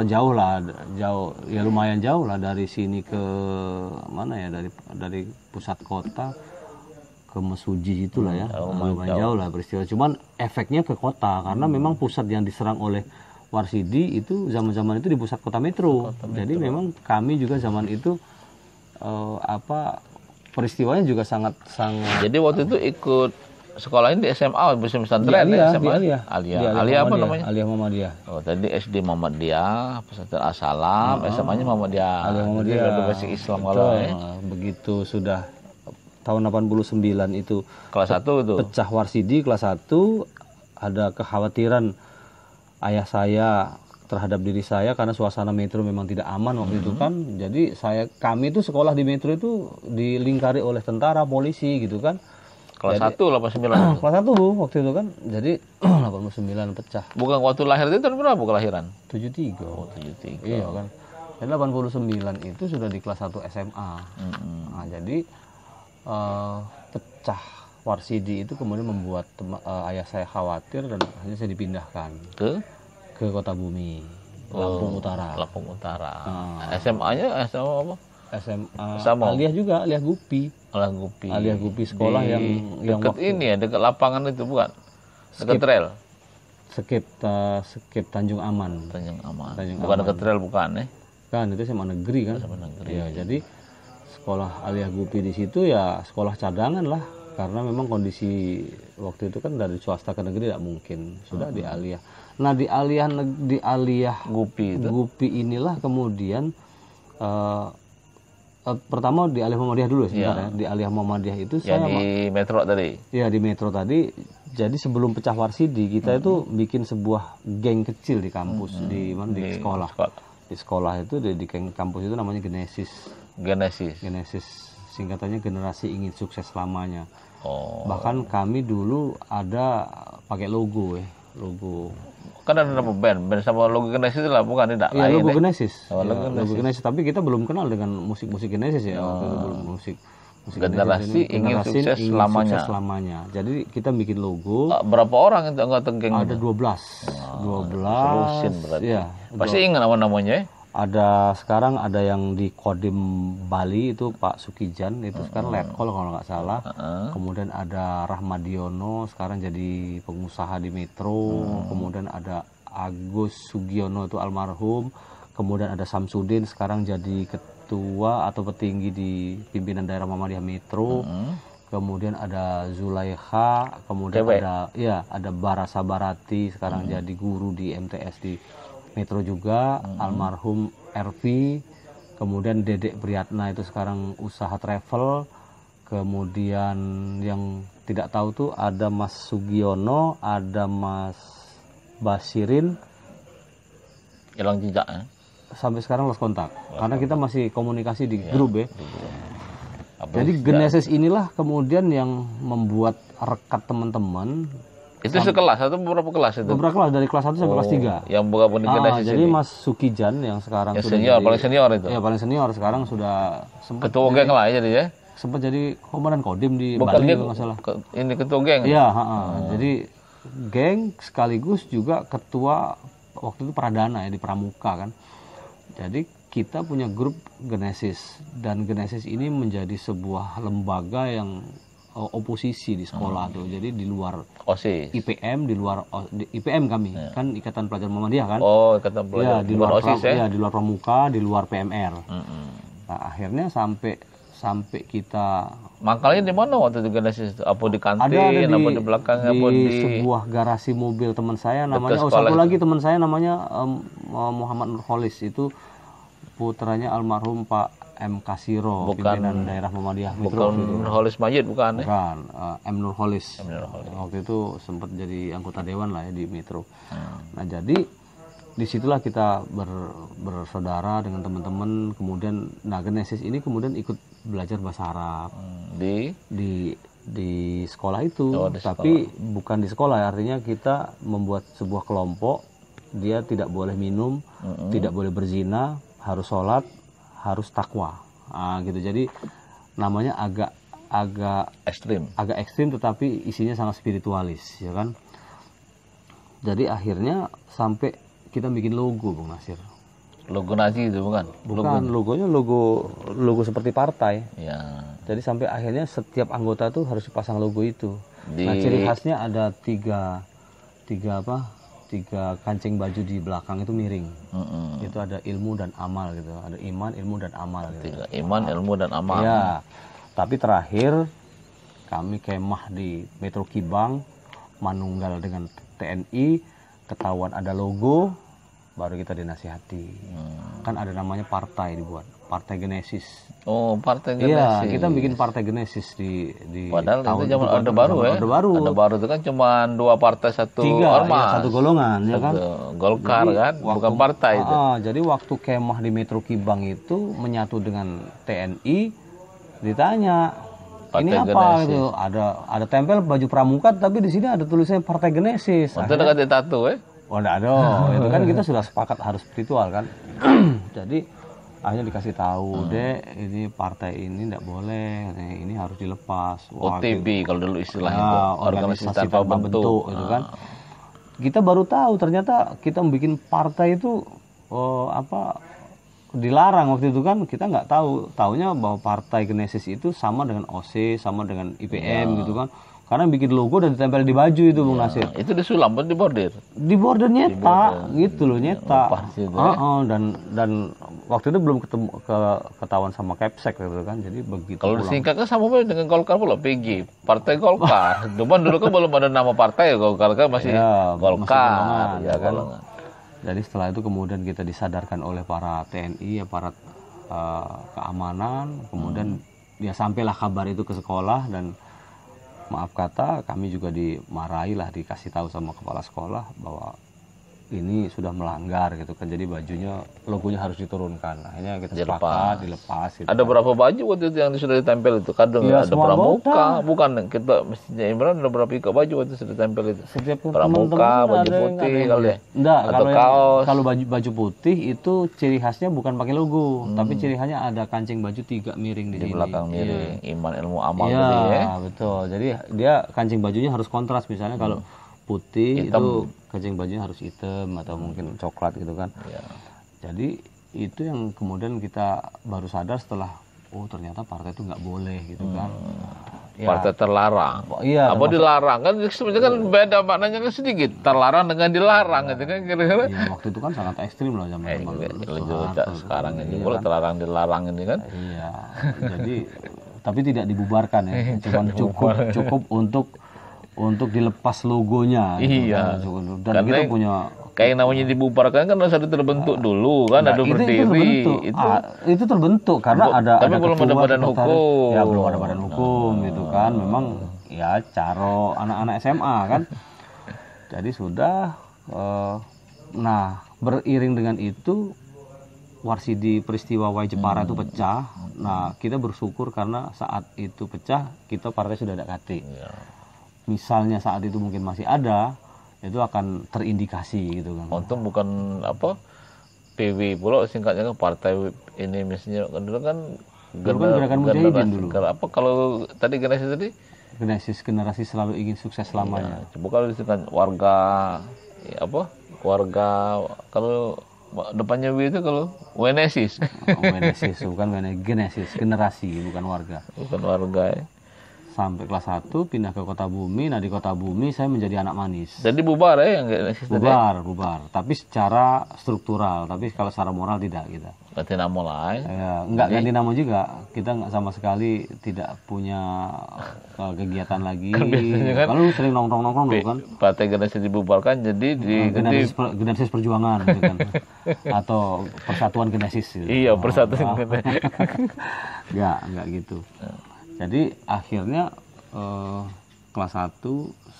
Speaker 2: jauh lah, jauh ya, lumayan jauh lah dari sini ke mana ya, dari pusat kota ke Mesuji itulah ya. Lumayan jauh lah peristiwa. Cuman efeknya ke kota karena memang pusat yang diserang oleh Warsidi itu zaman-zaman itu di pusat kota Metro. Jadi memang kami juga zaman itu peristiwanya juga sangat.
Speaker 1: Jadi waktu itu ikut sekolahnya di SMA, pesantren ya, SMA. Aliyah apa namanya?
Speaker 2: Aliyah Muhammadiyah.
Speaker 1: Oh, tadi SD Muhammadiyah, pesantren As-Salam, SMA-nya Muhammadiyah.
Speaker 2: Aliyah Muhammadiyah.
Speaker 1: Jadi ada basic Islam kalau ya.
Speaker 2: Begitu sudah tahun 89 itu
Speaker 1: Kelas 1 itu.
Speaker 2: pecah Warsidi kelas 1, ada kekhawatiran ayah saya terhadap diri saya karena suasana Metro memang tidak aman waktu itu kan. Jadi kami itu sekolah di Metro itu dilingkari oleh tentara, polisi gitu kan.
Speaker 1: Kelas 1 89.
Speaker 2: Kelas 1 waktu itu kan. Jadi 89 pecah.
Speaker 1: Bukan waktu lahir itu tahun berapa kelahiran?
Speaker 2: 73.
Speaker 1: Oh, 73.
Speaker 2: Iya kan. Jadi 89 itu sudah di kelas 1 SMA. Nah, jadi pecah Warsidi itu kemudian membuat ayah saya khawatir dan akhirnya saya dipindahkan ke Kota Bumi, Lampung Utara.
Speaker 1: Lampung Utara. SMA-nya SMA apa?
Speaker 2: SMA
Speaker 1: Sama.
Speaker 2: Aliyah juga, Aliyah Gupi. Aliyah Gupi sekolah yang
Speaker 1: dekat ini ya, dekat lapangan itu bukan? Dekat rel.
Speaker 2: Skip Tanjung Aman.
Speaker 1: Tanjung Aman. Bukan dekat rel bukan ya?
Speaker 2: Kan itu SMA negeri kan?
Speaker 1: SMA negeri.
Speaker 2: Ya, jadi sekolah Aliyah Gupi di situ ya sekolah cadangan lah, karena memang kondisi waktu itu kan dari swasta ke negeri tidak mungkin, sudah di Aliyah. Nah, di Aliyah Gupi inilah kemudian pertama di Aliyah Muhammadiyah dulu sebentar ya. Di Aliyah Muhammadiyah itu
Speaker 1: ya, di Metro tadi.
Speaker 2: Ya, di Metro tadi. Jadi sebelum pecah Warsidi kita itu bikin sebuah geng kecil di kampus, di sekolah. Di sekolah itu di kampus itu namanya Genesis, singkatannya Generasi Ingin Sukses Selamanya. Bahkan kami dulu ada pakai logo.
Speaker 1: Kan ada nama band sama logo Genesis lah, bukan tidak?
Speaker 2: Iya, logo Genesis. Logo Genesis, tapi kita belum kenal dengan musik Genesis ya. Waktu itu belum musik
Speaker 1: Generasi Ingin Sukses
Speaker 2: Selamanya. Jadi kita bikin logo.
Speaker 1: Berapa orang itu anggota geng?
Speaker 2: Ada 12. 12.
Speaker 1: Selusin berarti.
Speaker 2: Iya.
Speaker 1: Pasti ingat namanya ya?
Speaker 2: Sekarang ada yang di Kodim Bali itu Pak Sukijan, itu sekarang letkol kalau nggak salah. Kemudian ada Rahmadiono, sekarang jadi pengusaha di Metro. Kemudian ada Agus Sugiono, itu almarhum. Kemudian ada Samsudin, sekarang jadi ketua atau petinggi di pimpinan daerah Muhammadiyah Metro. Kemudian ada Zulaiha, kemudian ada Barasa Barati, sekarang jadi guru di MTS di Metro juga, almarhum RV, kemudian Dedek Priyatna itu sekarang usaha travel, kemudian yang tidak tahu tuh ada Mas Sugiono, ada Mas Basirin,
Speaker 1: hilang jejak ya?
Speaker 2: Sampai sekarang lost kontak, karena kita masih komunikasi di grup ya. Jadi Genesis inilah kemudian yang membuat rekat teman-teman. Itu
Speaker 1: sekelas atau beberapa kelas itu?
Speaker 2: Beberapa kelas, dari kelas 1 sampai kelas 3.
Speaker 1: Yang bukan di Genesis
Speaker 2: jadi
Speaker 1: ini.
Speaker 2: Mas Sukijan yang sekarang
Speaker 1: yang
Speaker 2: sudah
Speaker 1: paling senior itu.
Speaker 2: Ya, paling senior sekarang sudah sempat
Speaker 1: ketua geng lah jadi ya.
Speaker 2: Sempat jadi komandan Kodim di
Speaker 1: Bukan
Speaker 2: Bali kalau nggak salah.
Speaker 1: Ini ketua geng.
Speaker 2: Iya, jadi geng sekaligus juga ketua waktu itu Pradana ya di Pramuka kan. Jadi kita punya grup Genesis, dan Genesis ini menjadi sebuah lembaga yang oposisi di sekolah tuh. Jadi di luar
Speaker 1: OSIS,
Speaker 2: IPM, di luar IPM kami kan Ikatan Pelajar Muhammadiyah kan.
Speaker 1: Ikatan Pelajar.
Speaker 2: Ya, di luar OSIS ya, di luar Pramuka, di luar PMR. Nah, akhirnya sampai kita
Speaker 1: mangkalnya di mana waktu itu Genesis itu? Apa di kantin, apa di belakang, apa di
Speaker 2: sebuah garasi mobil teman saya namanya. Satu lagi teman saya namanya Muhammad Nurholis, itu putranya almarhum Pak M. Kasiro,
Speaker 1: Bukan-
Speaker 2: pimpinan daerah Muhammadiyah Metro.
Speaker 1: Bukan
Speaker 2: gitu.
Speaker 1: Nurholis Majid, bukan ya?
Speaker 2: Bukan, M. Nurholis.
Speaker 1: M. Nurholis.
Speaker 2: Waktu itu sempat jadi anggota dewan lah ya di Metro. Nah jadi disitulah kita bersaudara dengan teman-teman. Kemudian, nah Genesis ini kemudian ikut belajar bahasa Arab di sekolah itu.
Speaker 1: Oh, di
Speaker 2: Tapi bukan di sekolah, artinya kita membuat sebuah kelompok. Dia tidak boleh minum, tidak boleh berzina, harus sholat, harus takwa. Nah, gitu. Jadi namanya agak ekstrim, tetapi isinya sangat spiritualis, ya kan. Jadi akhirnya sampai kita bikin logo, Bung Nasir.
Speaker 1: Logo Nazi itu bukan?
Speaker 2: Bukan, logonya logo seperti partai.
Speaker 1: Ya.
Speaker 2: Jadi sampai akhirnya setiap anggota tuh harus dipasang logo itu.
Speaker 1: Di-
Speaker 2: Nah, ciri khasnya ada tiga kancing baju di belakang itu miring. Itu ada ilmu dan amal gitu. Ada iman, ilmu dan amal gitu.
Speaker 1: Tiga, iman, ilmu, dan amal.
Speaker 2: Ya. Tapi terakhir kami kemah di Metro Kibang, manunggal dengan TNI, ketahuan ada logo, baru kita dinasihati. Kan ada namanya partai dibuat, Partai Genesis.
Speaker 1: Oh, Partai
Speaker 2: Iya,
Speaker 1: Genesis.
Speaker 2: kita bikin Partai Genesis di
Speaker 1: Padahal
Speaker 2: tahun
Speaker 1: itu zaman Orde Baru ya.
Speaker 2: Orde Baru.
Speaker 1: Orde Baru itu kan cuma 2 partai, 1
Speaker 2: Tiga,
Speaker 1: ormas.
Speaker 2: ya, satu golongan, ya kan.
Speaker 1: Golkar
Speaker 2: Jadi,
Speaker 1: kan, bukan partai itu.
Speaker 2: Jadi waktu kemah di Metro Kibang itu menyatu dengan TNI, ditanya,
Speaker 1: Partai
Speaker 2: ini apa
Speaker 1: Genesis.
Speaker 2: gitu? Ada tempel baju pramuka, tapi di sini ada tulisannya Partai Genesis.
Speaker 1: Itu dekat tato ya.
Speaker 2: Oh, enggak ada. Itu kan kita sudah sepakat harus spiritual kan. Jadi akhirnya dikasih tahu, Dek, ini partai ini enggak boleh, ini harus dilepas. Wah,
Speaker 1: OTB kalau dulu istilahnya
Speaker 2: ya,
Speaker 1: itu, organisasi tanpa bentuk.
Speaker 2: gitu kan. Kita baru tahu ternyata kita bikin partai itu dilarang waktu itu kan. Kita nggak tahu, taunya bahwa Partai Genesis itu sama dengan OC, sama dengan IPM gitu kan. Karena bikin logo dan ditempel di baju itu, Bung Nasir.
Speaker 1: Nah, itu disulap di bordir.
Speaker 2: Di border nyetak gitu loh, nyetak.
Speaker 1: Pas itu ya.
Speaker 2: Dan waktu itu belum ketahuan sama Kepsek gitu kan. Jadi begitu
Speaker 1: Kalau
Speaker 2: pulang.
Speaker 1: disingkatkan sama dengan Golkar pula, PG, Partai Golkar. Cuman dulu kan belum ada nama partai ya, Golkar kan masih
Speaker 2: Ya,
Speaker 1: Golkar,
Speaker 2: masih golongan,
Speaker 1: ya
Speaker 2: ya kan.
Speaker 1: golongan.
Speaker 2: Jadi setelah itu kemudian kita disadarkan oleh para TNI, aparat keamanan, kemudian ya sampailah kabar itu ke sekolah, dan maaf kata kami juga dimarahi lah, dikasih tahu sama kepala sekolah bahwa ini sudah melanggar gitu kan. Jadi logonya harus diturunkan. Akhirnya kita sepakat dilepas gitu.
Speaker 1: Ada berapa baju waktu itu yang sudah ditempel itu? Kadang
Speaker 2: Ya,
Speaker 1: ada
Speaker 2: semua
Speaker 1: pramuka,
Speaker 2: anggota.
Speaker 1: bukan kita mestinya Imran ada berapa ikat baju waktu itu sudah ditempel itu?
Speaker 2: Setiap
Speaker 1: Pramuka,
Speaker 2: teman-teman
Speaker 1: baju
Speaker 2: ada yang
Speaker 1: putih
Speaker 2: ada yang
Speaker 1: kali ya?
Speaker 2: Enggak,
Speaker 1: Atau kaos.
Speaker 2: kalau baju putih itu ciri khasnya bukan pakai logo, tapi ciri khasnya ada kancing baju 3 miring di
Speaker 1: Di
Speaker 2: sini.
Speaker 1: belakang miring, iman, ilmu, amal
Speaker 2: Iya,
Speaker 1: tadi ya.
Speaker 2: betul. Jadi dia kancing bajunya harus kontras, misalnya kalau putih
Speaker 1: Hitam.
Speaker 2: itu kancing bajunya harus hitam atau mungkin coklat gitu kan.
Speaker 1: Iya.
Speaker 2: Jadi itu yang kemudian kita baru sadar setelah ternyata partai itu nggak boleh gitu kan. Ya,
Speaker 1: Partai terlarang.
Speaker 2: iya,
Speaker 1: Apa dilarang kan sebenarnya kan beda maknanya kan sedikit. Terlarang dengan dilarang gitu kan kira-kira.
Speaker 2: iya, waktu itu kan sangat ekstrim loh zaman
Speaker 1: Sekarang ini boleh terlarang dilarang ini kan.
Speaker 2: Iya. Jadi tapi tidak dibubarkan ya. Cuman cukup untuk dilepas logonya gitu
Speaker 1: Iya.
Speaker 2: kan. Dan
Speaker 1: Karena
Speaker 2: kita punya
Speaker 1: kayak namanya dibubarkan kan harus ada terbentuk dulu kan, ada berdiri.
Speaker 2: Itu terbentuk karena
Speaker 1: tapi
Speaker 2: ada
Speaker 1: belum ada
Speaker 2: ketua,
Speaker 1: badan
Speaker 2: sekretaris.
Speaker 1: hukum.
Speaker 2: Ya belum ada badan hukum gitu kan. Memang ya caro anak-anak SMA kan. Jadi sudah nah beriring dengan itu Warsidi peristiwa Wai Jepara itu pecah. Nah, kita bersyukur karena saat itu pecah kita partai sudah ada KT.
Speaker 1: Iya.
Speaker 2: Misalnya saat itu mungkin masih ada, itu akan terindikasi gitu kan.
Speaker 1: Untung bukan apa PW pula singkatnya kan partai ini misalnya kan dulu kan
Speaker 2: Gerakan Mujahidin dulu.
Speaker 1: Apa kalau tadi generasi tadi?
Speaker 2: Generasi selalu ingin sukses selamanya.
Speaker 1: Coba kalau disebutkan warga warga kalau depannya W itu kalau Wenesis.
Speaker 2: Genesis bukan Genesis, generasi bukan warga.
Speaker 1: Bukan warga ya.
Speaker 2: Sampai kelas 1 pindah ke Kota Bumi. Nah, di Kota Bumi saya menjadi anak manis.
Speaker 1: Jadi bubar ya yang Genesis tadi.
Speaker 2: Bubar. Tapi secara struktural, tapi kalau secara moral tidak kita.
Speaker 1: ganti nama lain.
Speaker 2: Ya, nggak ganti nama juga. Kita nggak sama sekali tidak punya kegiatan lagi.
Speaker 1: Kan
Speaker 2: Kalau sering nongkrong dulu kan.
Speaker 1: Partai Genesis dibubarkan jadi diganti
Speaker 2: Genesis Perjuangan gitu kan. Atau Persatuan Genesis gitu.
Speaker 1: Iya, Persatuan Genesis.
Speaker 2: Nggak gitu. Jadi akhirnya kelas 1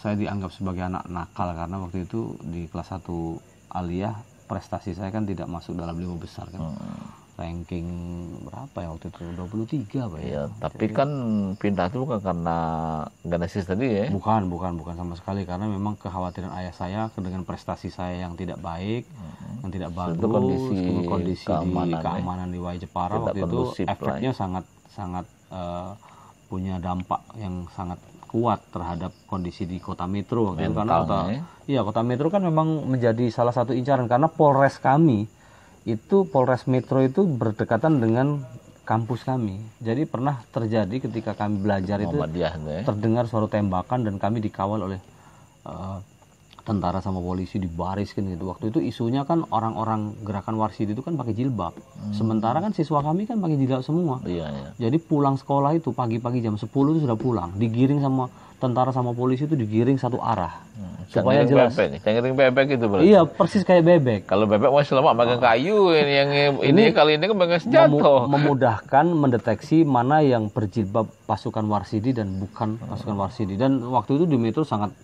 Speaker 2: saya dianggap sebagai anak nakal karena waktu itu di kelas 1 aliyah prestasi saya kan tidak masuk dalam 5 besar kan. Ranking berapa ya waktu itu? 23 apa ya?
Speaker 1: Iya, tapi kan pindah itu bukan karena Genesis tadi ya?
Speaker 2: Bukan sama sekali karena memang kekhawatiran ayah saya dengan prestasi saya yang tidak baik, yang tidak bagus, kondisi keamanan di Wai Jepara waktu itu efeknya sangat punya dampak yang sangat kuat terhadap kondisi di kota Metro waktu itu karena kota Metro kan memang menjadi salah satu incaran karena Polres Metro itu berdekatan dengan kampus kami. Jadi pernah terjadi ketika kami belajar itu terdengar suara tembakan dan kami dikawal oleh tentara sama polisi dibariskan gitu. Waktu itu isunya kan orang-orang gerakan Warsidi itu kan pakai jilbab. Sementara kan siswa kami kan pakai jilbab semua.
Speaker 1: Iya.
Speaker 2: Jadi pulang sekolah itu pagi-pagi jam 10 itu sudah pulang. Digiring sama tentara sama polisi itu digiring satu arah. Supaya jelas.
Speaker 1: Cengkering bebek itu berarti.
Speaker 2: Iya, persis kayak bebek.
Speaker 1: Kalau bebek masih lama pegang kayu, ini kali ini kan pegang senjata.
Speaker 2: Memudahkan mendeteksi mana yang berjilbab pasukan Warsidi dan bukan pasukan Warsidi. Dan waktu itu di Metro sangat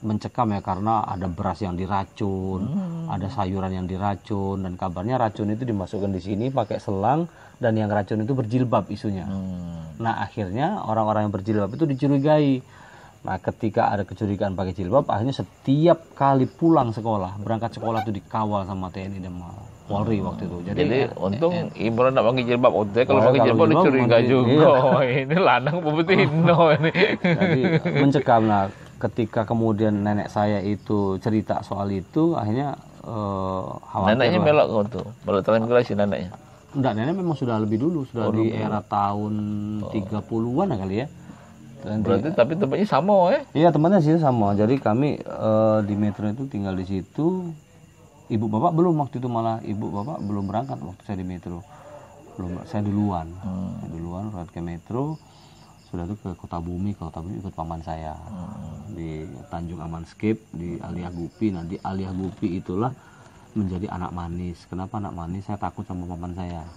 Speaker 2: mencekam ya karena ada beras yang diracun, ada sayuran yang diracun dan kabarnya racun itu dimasukkan di sini pakai selang dan yang racun itu berjilbab isunya. Nah akhirnya orang-orang yang berjilbab itu dicurigai. Nah ketika ada kecurigaan pakai jilbab, akhirnya setiap kali pulang sekolah, berangkat sekolah itu dikawal sama TNI dan Polri waktu itu.
Speaker 1: Jadi untung Imron nak pakai jilbab, kalau pakai jilbab dicurigai juga. Ini lanang apa betina ini.
Speaker 2: Jadi mencekam. Nah ketika kemudian nenek saya itu cerita soal itu, akhirnya khawatir.
Speaker 1: Neneknya melok kau tuh, baru transmigrasi neneknya.
Speaker 2: Enggak, nenek memang sudah lebih dulu, sudah di era tahun 30-an kali ya.
Speaker 1: Berarti tapi tempatnya sama ya?
Speaker 2: Iya, tempatnya sih sama. Jadi kami di Metro itu tinggal di situ. Ibu bapak belum waktu itu, malah ibu bapak belum berangkat waktu saya di Metro. Belum, saya duluan. Saya duluan berangkat ke Metro. Sudah itu ke Kota Bumi ikut paman saya. Di Tanjung Aman Skip, di Aliyah Gupi. Nah, di Aliyah Gupi itulah menjadi anak manis. Kenapa anak manis? Saya takut sama paman saya.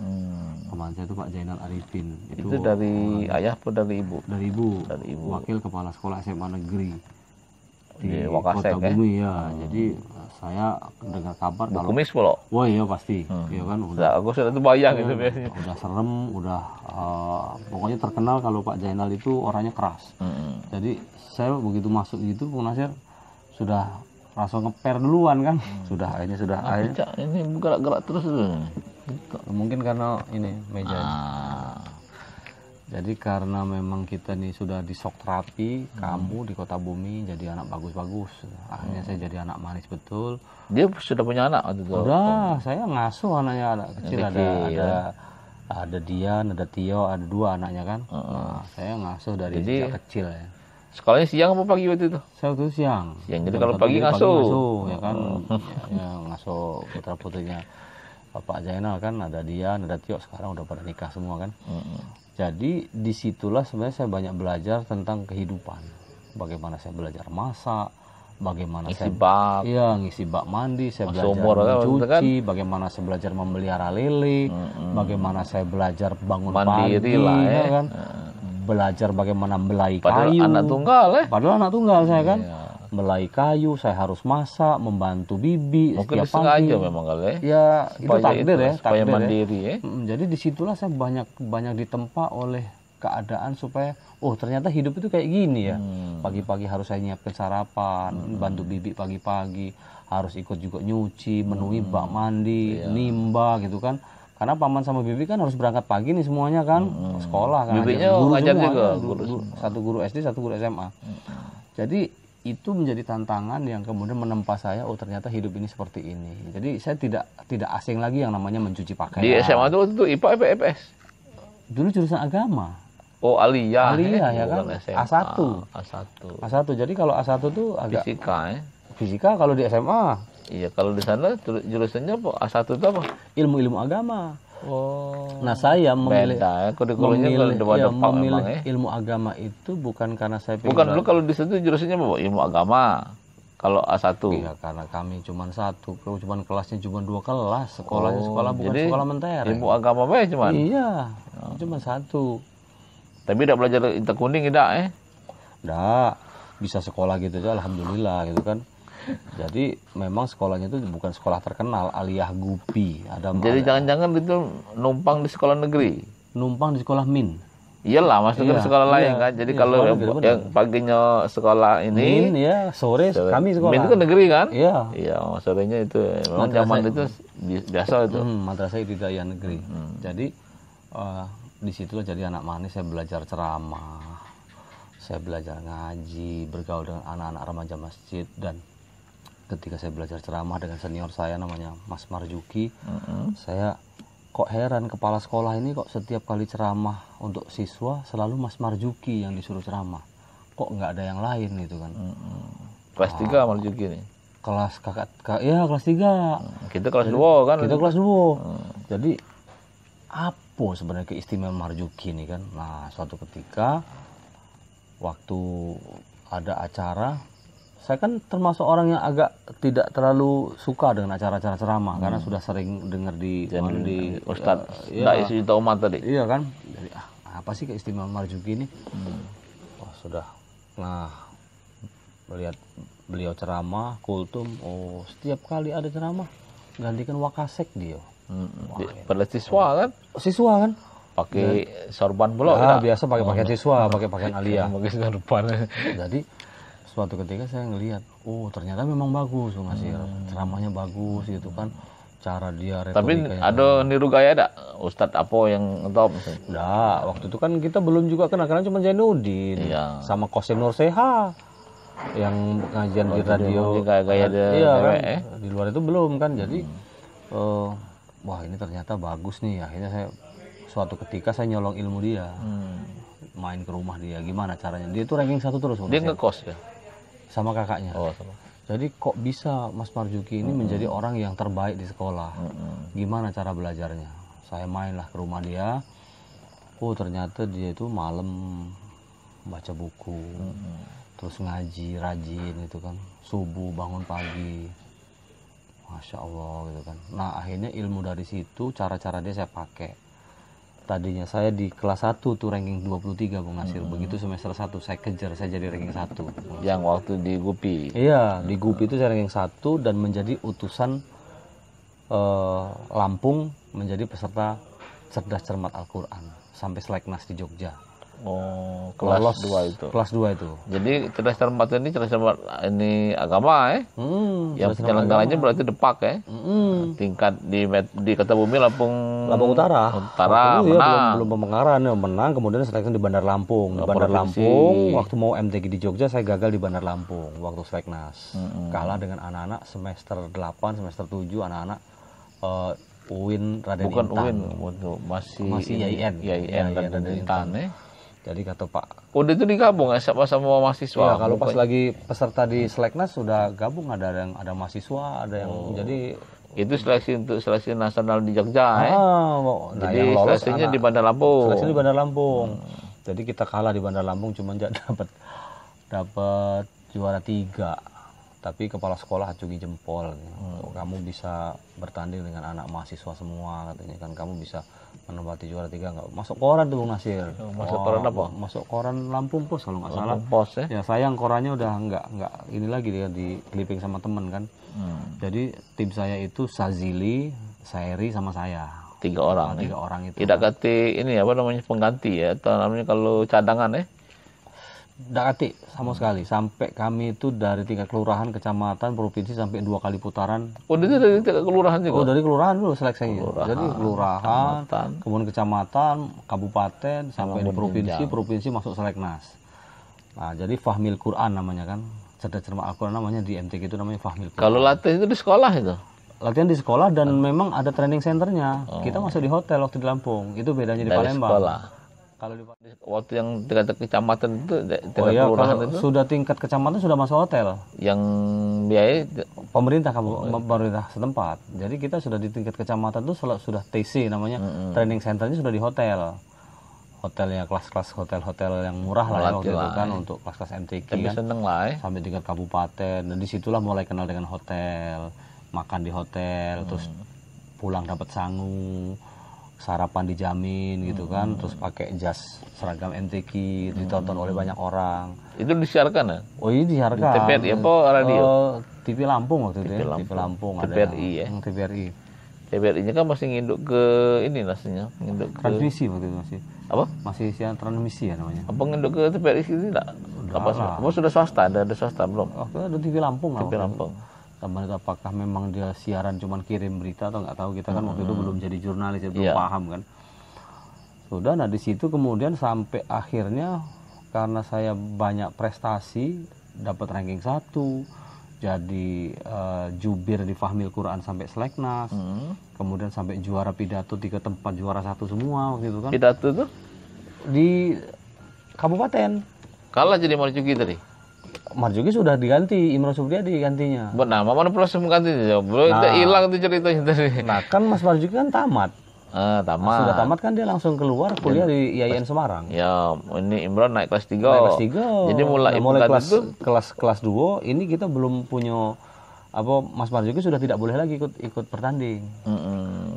Speaker 2: Paman saya itu Pak Zainal Arifin.
Speaker 1: Itu dari ayah atau dari ibu?
Speaker 2: Dari ibu. Wakil kepala sekolah SMA negeri di Kota Bumi ya. Jadi saya dengar kabar kalau
Speaker 1: kumis pula.
Speaker 2: Wah iya pasti. Iya kan
Speaker 1: udah. Aku sudah bayang itu biasanya.
Speaker 2: Udah serem, udah pokoknya terkenal kalau Pak Zainal itu orangnya keras. Jadi saya begitu masuk gitu, Bung Nasir sudah langsung ngeper duluan kan. Akhirnya
Speaker 1: ini gerak-gerak terus dulu.
Speaker 2: Mungkin karena ini meja. Jadi karena memang kita nih sudah di shock terapi, kamu di Kota Bumi jadi anak bagus-bagus. Akhirnya saya jadi anak manis betul.
Speaker 1: Dia sudah punya anak waktu itu?
Speaker 2: Udah, saya ngasuh anaknya, anak kecil. Ada Dian, ada Tio, ada 2 anaknya kan. Nah, saya ngasuh dari sejak kecil ya.
Speaker 1: Sekolahnya siang apa pagi waktu itu?
Speaker 2: Saya waktu itu siang.
Speaker 1: Jadi kalau pagi ngasuh.
Speaker 2: Ya kan, ya, ngasuh putra-putrinya Bapak Zainal kan, ada Dian, ada Tio, sekarang udah pada nikah semua kan. Jadi disitulah sebenarnya saya banyak belajar tentang kehidupan. Bagaimana saya belajar masak, bagaimana ngisi bak mandi, saya belajar mencuci, bagaimana saya belajar memelihara lele, bagaimana saya belajar bangun
Speaker 1: mandiri
Speaker 2: pagi,
Speaker 1: lah ya.
Speaker 2: Kan? Belajar bagaimana melai
Speaker 1: Padahal
Speaker 2: kayu.
Speaker 1: Padahal
Speaker 2: anak tunggal saya kan. Melai kayu, saya harus masak, membantu bibi.
Speaker 1: Mungkin sengaja memang kali
Speaker 2: ya. Itu takdir ya.
Speaker 1: Supaya mandiri ya.
Speaker 2: Jadi disitulah saya banyak ditempa oleh keadaan supaya ternyata hidup itu kayak gini ya. Pagi-pagi harus saya nyiapkan sarapan, bantu bibi pagi-pagi, harus ikut juga nyuci, menuhi bak mandi, nimba gitu kan. Karena paman sama bibi kan harus berangkat pagi nih semuanya kan, sekolah kan.
Speaker 1: Bibinya ngajar juga,
Speaker 2: satu guru SD, satu guru SMA. Jadi itu menjadi tantangan yang kemudian menempa saya, ternyata hidup ini seperti ini. Jadi saya tidak asing lagi yang namanya mencuci pakaian.
Speaker 1: Di SMA itu IPA apa IPS?
Speaker 2: Dulu jurusan agama.
Speaker 1: Aliyah
Speaker 2: ya kan. A1. Jadi kalau A1 tuh agak
Speaker 1: fisika ya.
Speaker 2: Fisika kalau di SMA
Speaker 1: Iya, kalau di sana jurusannya apa? A1 itu apa?
Speaker 2: Ilmu-ilmu agama.
Speaker 1: Oh.
Speaker 2: Nah, saya memilih
Speaker 1: Beda ya, kurikulumnya
Speaker 2: memilih,
Speaker 1: kalau
Speaker 2: ya,
Speaker 1: depan
Speaker 2: memilih
Speaker 1: memang ya.
Speaker 2: ilmu agama itu bukan karena saya
Speaker 1: Bukan dulu kalau di situ jurusannya apa? Ilmu agama. Kalau A1.
Speaker 2: Iya, karena kami cuma satu, cuman kelasnya cuma 2 kelas, sekolahnya sekolah bukan
Speaker 1: jadi
Speaker 2: sekolah mentereng.
Speaker 1: Ilmu agama apa ya cuman?
Speaker 2: Iya, cuma satu.
Speaker 1: Tapi tidak belajar intek kuning tidak
Speaker 2: Nggak, bisa sekolah gitu aja, alhamdulillah gitu kan. Jadi memang sekolahnya itu bukan sekolah terkenal, Aliyah Gupi.
Speaker 1: Jadi jangan-jangan itu numpang di sekolah negeri?
Speaker 2: Numpang di sekolah Min.
Speaker 1: Iyalah, maksudnya
Speaker 2: Iya,
Speaker 1: di sekolah lain
Speaker 2: iya,
Speaker 1: kan. Jadi
Speaker 2: iya,
Speaker 1: kalau
Speaker 2: sekolah negeri,
Speaker 1: yang paginya sekolah ini,
Speaker 2: Min ya, sore kami sekolah.
Speaker 1: Min itu kan negeri kan?
Speaker 2: Iya.
Speaker 1: Iya, sorenya itu. Memang zaman itu biasa itu.
Speaker 2: Madrasah Ibtidaiyah negeri. Jadi di situlah jadi anak manis, saya belajar ceramah. Saya belajar ngaji, bergaul dengan anak-anak remaja masjid, dan ketika saya belajar ceramah dengan senior saya namanya Mas Marjuki, saya kok heran, kepala sekolah ini kok setiap kali ceramah untuk siswa selalu Mas Marjuki yang disuruh ceramah, kok nggak ada yang lain gitu kan.
Speaker 1: Kelas 3 Marjuki nih.
Speaker 2: Kelas ya kelas 3.
Speaker 1: Kita kelas 2 kan.
Speaker 2: Kita kelas 2. Jadi apa sebenarnya keistimewaan Marjuki ini kan. Nah, suatu ketika waktu ada acara, saya kan termasuk orang yang agak tidak terlalu suka dengan acara-acara ceramah karena sudah sering dengar di
Speaker 1: Ustadz
Speaker 2: Isu
Speaker 1: Juta Umat tadi.
Speaker 2: Iya kan. Jadi apa sih keistimewaan Marjuki ini? Oh, sudah. Nah, melihat beliau ceramah kultum, oh setiap kali ada ceramah gantikan wakasek dia.
Speaker 1: Pada siswa kan?
Speaker 2: Siswa kan?
Speaker 1: Pakai sorban pula.
Speaker 2: Biasa pakai pakaian siswa, pakai pakaian aliyah.
Speaker 1: Pakai sorban.
Speaker 2: Jadi suatu ketika saya ngelihat, oh ternyata memang bagus Bung Nasir, ceramahnya bagus gitu kan, cara dia
Speaker 1: Tapi
Speaker 2: retorikanya.
Speaker 1: ada niru gaya ada Ustadz apa yang top misalnya?
Speaker 2: Nggak, waktu itu kan kita belum juga kenal cuma Zainuddin, sama Qasim Nur Seha yang pengajian di radio.
Speaker 1: Gaya
Speaker 2: iya kan, di luar itu belum kan, jadi wah ini ternyata bagus nih. Akhirnya saya suatu ketika saya nyolong ilmu dia, main ke rumah dia, gimana caranya, dia tuh ranking 1 terus.
Speaker 1: Dia ngekos ya?
Speaker 2: Sama kakaknya.
Speaker 1: Oh, sama.
Speaker 2: Jadi kok bisa Mas Marjuki ini menjadi orang yang terbaik di sekolah, gimana cara belajarnya. Saya mainlah ke rumah dia, oh ternyata dia itu malam baca buku, terus ngaji rajin gitu kan, subuh bangun pagi, Masya Allah gitu kan. Nah akhirnya ilmu dari situ, cara-cara dia saya pakai. Tadinya saya di kelas 1 tuh ranking 23 Bung Nasir. Begitu semester 1 saya kejar, saya jadi ranking 1.
Speaker 1: Yang waktu di Gupi.
Speaker 2: Iya, di Gupi itu saya ranking 1 dan menjadi utusan Lampung menjadi peserta cerdas cermat Al-Qur'an sampai Seleknas di Jogja.
Speaker 1: Oh, kelas 2 itu.
Speaker 2: Kelas 2 itu.
Speaker 1: Jadi cerdas cermat ini agama yang penyelenggaranya berarti Depak tingkat di Kertabumi Lampung
Speaker 2: Utara.
Speaker 1: menang.
Speaker 2: Belum Pemekaran ya, menang, kemudian seleksi di Bandar Lampung. Di Bandar Lampung waktu mau MTQ di Jogja saya gagal di Bandar Lampung waktu Seleknas. Kalah dengan anak-anak semester 8, semester 7 anak-anak UIN Raden
Speaker 1: Bukan
Speaker 2: Intan.
Speaker 1: UIN, masih
Speaker 2: YIN
Speaker 1: Raden Intan
Speaker 2: Jadi kata Pak,
Speaker 1: udah itu digabung sama mahasiswa.
Speaker 2: Ya, kalau pas lagi peserta di Seleknas sudah gabung, ada mahasiswa, ada yang jadi
Speaker 1: itu seleksi nasional di Jogja
Speaker 2: Nah,
Speaker 1: jadi
Speaker 2: yang lolos
Speaker 1: seleksinya di Bandar Lampung.
Speaker 2: Seleksi di Bandar Lampung. Jadi kita kalah di Bandar Lampung, cuma dapat juara 3. Tapi kepala sekolah acungi jempol. Kamu bisa bertanding dengan anak mahasiswa semua katanya kan, kamu bisa menempati juara 3 nggak? Masuk koran tuh Bung Nasir.
Speaker 1: Masuk koran apa?
Speaker 2: Masuk koran Lampung Pos kalau nggak salah.
Speaker 1: Pos
Speaker 2: Ya sayang korannya udah nggak ini lagi, dia di clipping sama temen kan. Jadi tim saya itu Sazili, Saeri sama saya.
Speaker 1: 3 orang.
Speaker 2: 3 orang itu.
Speaker 1: Tidak kati ini apa namanya pengganti ya, atau namanya kalau cadangan
Speaker 2: Tidak kati sama sekali. Sampai kami itu dari tingkat kelurahan, kecamatan, provinsi sampai 2 kali putaran.
Speaker 1: Oh, itu dari tingkat kelurahan juga?
Speaker 2: Oh, dari kelurahan dulu seleksinya. Jadi kelurahan, kemudian kecamatan, kabupaten, sampai di provinsi masuk Seleknas. Nah, jadi Fahmil Quran namanya kan. Cerdas cermat Al-Quran namanya di MTQ itu namanya Fahmil Quran.
Speaker 1: Kalau latihan itu di sekolah itu?
Speaker 2: Latihan di sekolah dan memang ada training centernya. Kita masuk di hotel waktu di Lampung. Itu bedanya di Palembang.
Speaker 1: Sekolah.
Speaker 2: Kalau di
Speaker 1: waktu yang tingkat kecamatan itu,
Speaker 2: tingkat kelurahan itu sudah tingkat kecamatan sudah masuk hotel.
Speaker 1: Yang biaya
Speaker 2: pemerintah setempat. Jadi kita sudah di tingkat kecamatan tuh sudah TC namanya, training centernya sudah di hotel. Hotelnya kelas-kelas hotel-hotel yang murah lah ya waktu itu kan untuk kelas-kelas MTQ kan.
Speaker 1: Seneng lah
Speaker 2: Sampai tingkat kabupaten. Dan disitulah mulai kenal dengan hotel, makan di hotel, terus pulang dapat sangu, sarapan dijamin gitu kan, terus pakai jas seragam MTQ, ditonton oleh banyak orang.
Speaker 1: Itu disiarkan ya?
Speaker 2: Oh iya disiarkan.
Speaker 1: TVRI apa radio?
Speaker 2: TV Lampung waktu itu ya. TV Lampung ada.
Speaker 1: TVRI ya.
Speaker 2: TVRI.
Speaker 1: TVRI-nya kan masih nginduk ke ini rasanya, nginduk ke
Speaker 2: transmisi waktu itu masih.
Speaker 1: Apa?
Speaker 2: Masih siaran transmisi ya namanya.
Speaker 1: Apa nginduk ke TVRI sih tidak? Apa sudah swasta? Ada swasta belum?
Speaker 2: Waktu itu ada TV Lampung lah.
Speaker 1: TV Lampung.
Speaker 2: Sama itu apakah memang dia siaran cuman kirim berita atau nggak tahu, kita kan waktu itu belum jadi jurnalis, belum paham kan. Sudah, nah di situ kemudian sampai akhirnya karena saya banyak prestasi, dapat ranking 1, jadi jubir di Fahmil Quran sampai Seleknas, kemudian sampai juara pidato 3 tempat juara 1 semua waktu itu kan.
Speaker 1: Pidato tuh
Speaker 2: di kabupaten.
Speaker 1: Kalah jadi Marzuki tadi.
Speaker 2: Marzuki sudah diganti, Imron Supriyadi gantinya.
Speaker 1: Benar, mana proses menggantinya? Belum hilang tuh ceritanya tadi.
Speaker 2: Nah kan Mas Marzuki kan tamat.
Speaker 1: Tamat.
Speaker 2: Sudah tamat kan dia langsung keluar kuliah di IAIN Semarang.
Speaker 1: Ya, ini Imron naik kelas 3.
Speaker 2: Naik kelas 3.
Speaker 1: Jadi mulai
Speaker 2: kelas 2 ini kita belum punya Mas Marzuki sudah tidak boleh lagi ikut bertanding.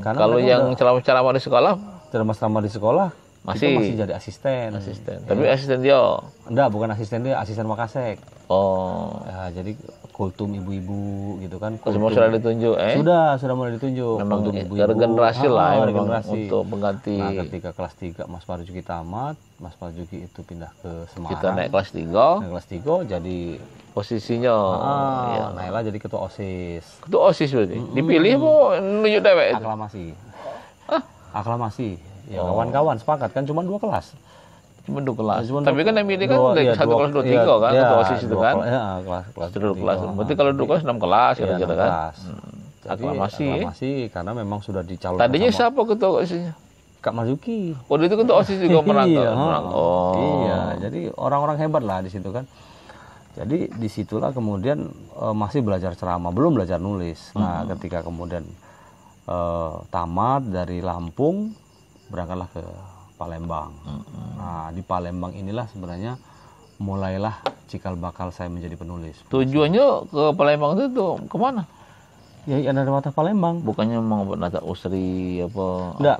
Speaker 1: Karena kalau yang ceramah-ceramah di sekolah,
Speaker 2: ceramah di sekolah masih jadi asisten.
Speaker 1: Tapi asisten dia.
Speaker 2: Enggak, bukan asisten dia, asisten Makasek.
Speaker 1: Oh.
Speaker 2: Ya, jadi kultum ibu-ibu gitu kan.
Speaker 1: Semua sudah ditunjuk,
Speaker 2: Sudah mulai ditunjuk.
Speaker 1: Memang
Speaker 2: ibu-ibu.
Speaker 1: regenerasi lah ya,
Speaker 2: regenerasi
Speaker 1: untuk pengganti.
Speaker 2: Nah, ketika kelas 3 Mas Marzuki tamat, Mas Marzuki itu pindah ke Semarang.
Speaker 1: Kita naik kelas 3.
Speaker 2: Naik kelas 3 jadi
Speaker 1: posisinya
Speaker 2: Naila jadi ketua OSIS.
Speaker 1: Ketua OSIS berarti. Dipilih apa nunjuk dewek itu?
Speaker 2: Aklamasi. Aklamasi. Ya kawan-kawan sepakat kan cuma 2 kelas.
Speaker 1: Cuma 2 kelas. Tapi kan yang milih kan dari 1 kelas 2 3 kan ketua OSIS itu kan.
Speaker 2: Iya, kelas
Speaker 1: 2 kelas. Berarti kalau 2 kelas 6 kelas kira-kira kan.
Speaker 2: Aklamasi karena memang sudah dicalonkan.
Speaker 1: Tadinya siapa ketua OSISnya?
Speaker 2: Kak Marzuki.
Speaker 1: Oh, itu ketua OSIS juga menang.
Speaker 2: Oh. Iya, jadi orang-orang hebat lah di situ kan. Jadi disitulah kemudian masih belajar ceramah, belum belajar nulis. Nah, ketika kemudian tamat dari Lampung, berangkatlah ke Palembang. Nah, di Palembang inilah sebenarnya mulailah cikal bakal saya menjadi penulis.
Speaker 1: Tujuannya ke Palembang itu tuh kemana?
Speaker 2: Ya, ada mata Palembang.
Speaker 1: Bukannya memang buat nata usri apa?
Speaker 2: Enggak.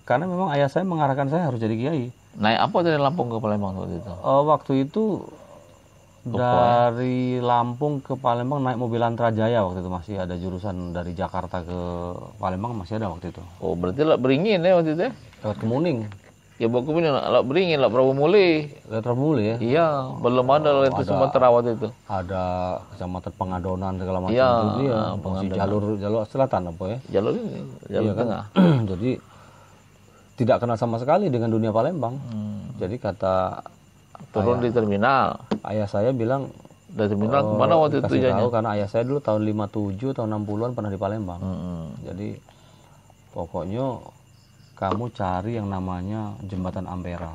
Speaker 2: Karena memang ayah saya mengarahkan saya harus jadi kiai.
Speaker 1: Naik apa dari Lampung ke Palembang waktu itu?
Speaker 2: Waktu itu dari Lampung ke Palembang naik mobil Antrajaya waktu itu, masih ada jurusan dari Jakarta ke Palembang masih ada waktu itu.
Speaker 1: Oh, berarti lewat Beringin ya waktu itu ya?
Speaker 2: Lewat Kemuning.
Speaker 1: Ya bawa Kemuning, lewat Beringin, lewat Prabu Muli.
Speaker 2: Lewat Prabu Muli ya?
Speaker 1: Iya, belum ada itu Sumatera waktu itu.
Speaker 2: Ada kecamatan Pengadonan segala macam
Speaker 1: itu
Speaker 2: ya. Masih jalur selatan apa ya?
Speaker 1: Jalur ini, jalur tengah.
Speaker 2: Jadi tidak kenal sama sekali dengan dunia Palembang. Jadi kata
Speaker 1: turun di terminal.
Speaker 2: Ayah saya bilang
Speaker 1: dari terminal kemana waktu itu
Speaker 2: tahu karena ayah saya dulu tahun 57 tahun 60-an pernah di Palembang. Jadi pokoknya kamu cari yang namanya Jembatan Ampera.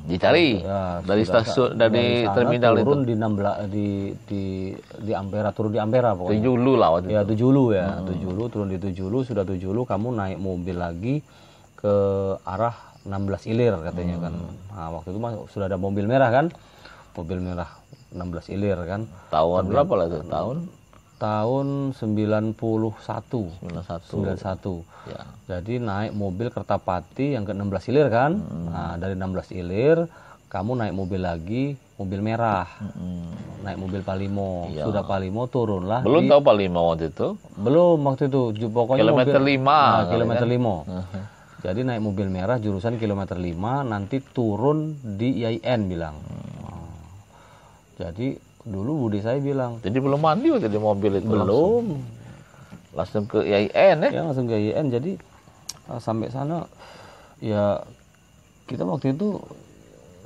Speaker 1: Dicari ya, dari stasiun dari terminal
Speaker 2: turun
Speaker 1: itu.
Speaker 2: di Ampera, turun di Ampera pokoknya.
Speaker 1: Tujulu lah waktu itu.
Speaker 2: Ya Tujulu ya, Tujulu, turun di Tujulu, sudah Tujulu kamu naik mobil lagi ke arah 16 Ilir katanya kan. Nah, waktu itu sudah ada mobil merah kan. Mobil merah 16 Ilir kan.
Speaker 1: Tahun berapa lah itu?
Speaker 2: Tahun 91.
Speaker 1: 91.
Speaker 2: Ya. Jadi naik mobil Kertapati yang ke 16 Ilir kan. Nah, dari 16 Ilir kamu naik mobil lagi, mobil merah. Naik mobil Palimo. Ya. Sudah Palimo turunlah.
Speaker 1: Belum tahu Palimo waktu itu?
Speaker 2: Belum waktu itu. Pokoknya
Speaker 1: kilometer 5.
Speaker 2: Nah, kilometer 5. Jadi naik mobil merah jurusan kilometer 5, nanti turun di IAIN bilang. Jadi dulu Budi saya bilang.
Speaker 1: Jadi belum mandi waktu di mobil itu?
Speaker 2: Belum.
Speaker 1: Langsung ke IAIN ya?
Speaker 2: Ya langsung ke IAIN. Jadi sampai sana ya kita waktu itu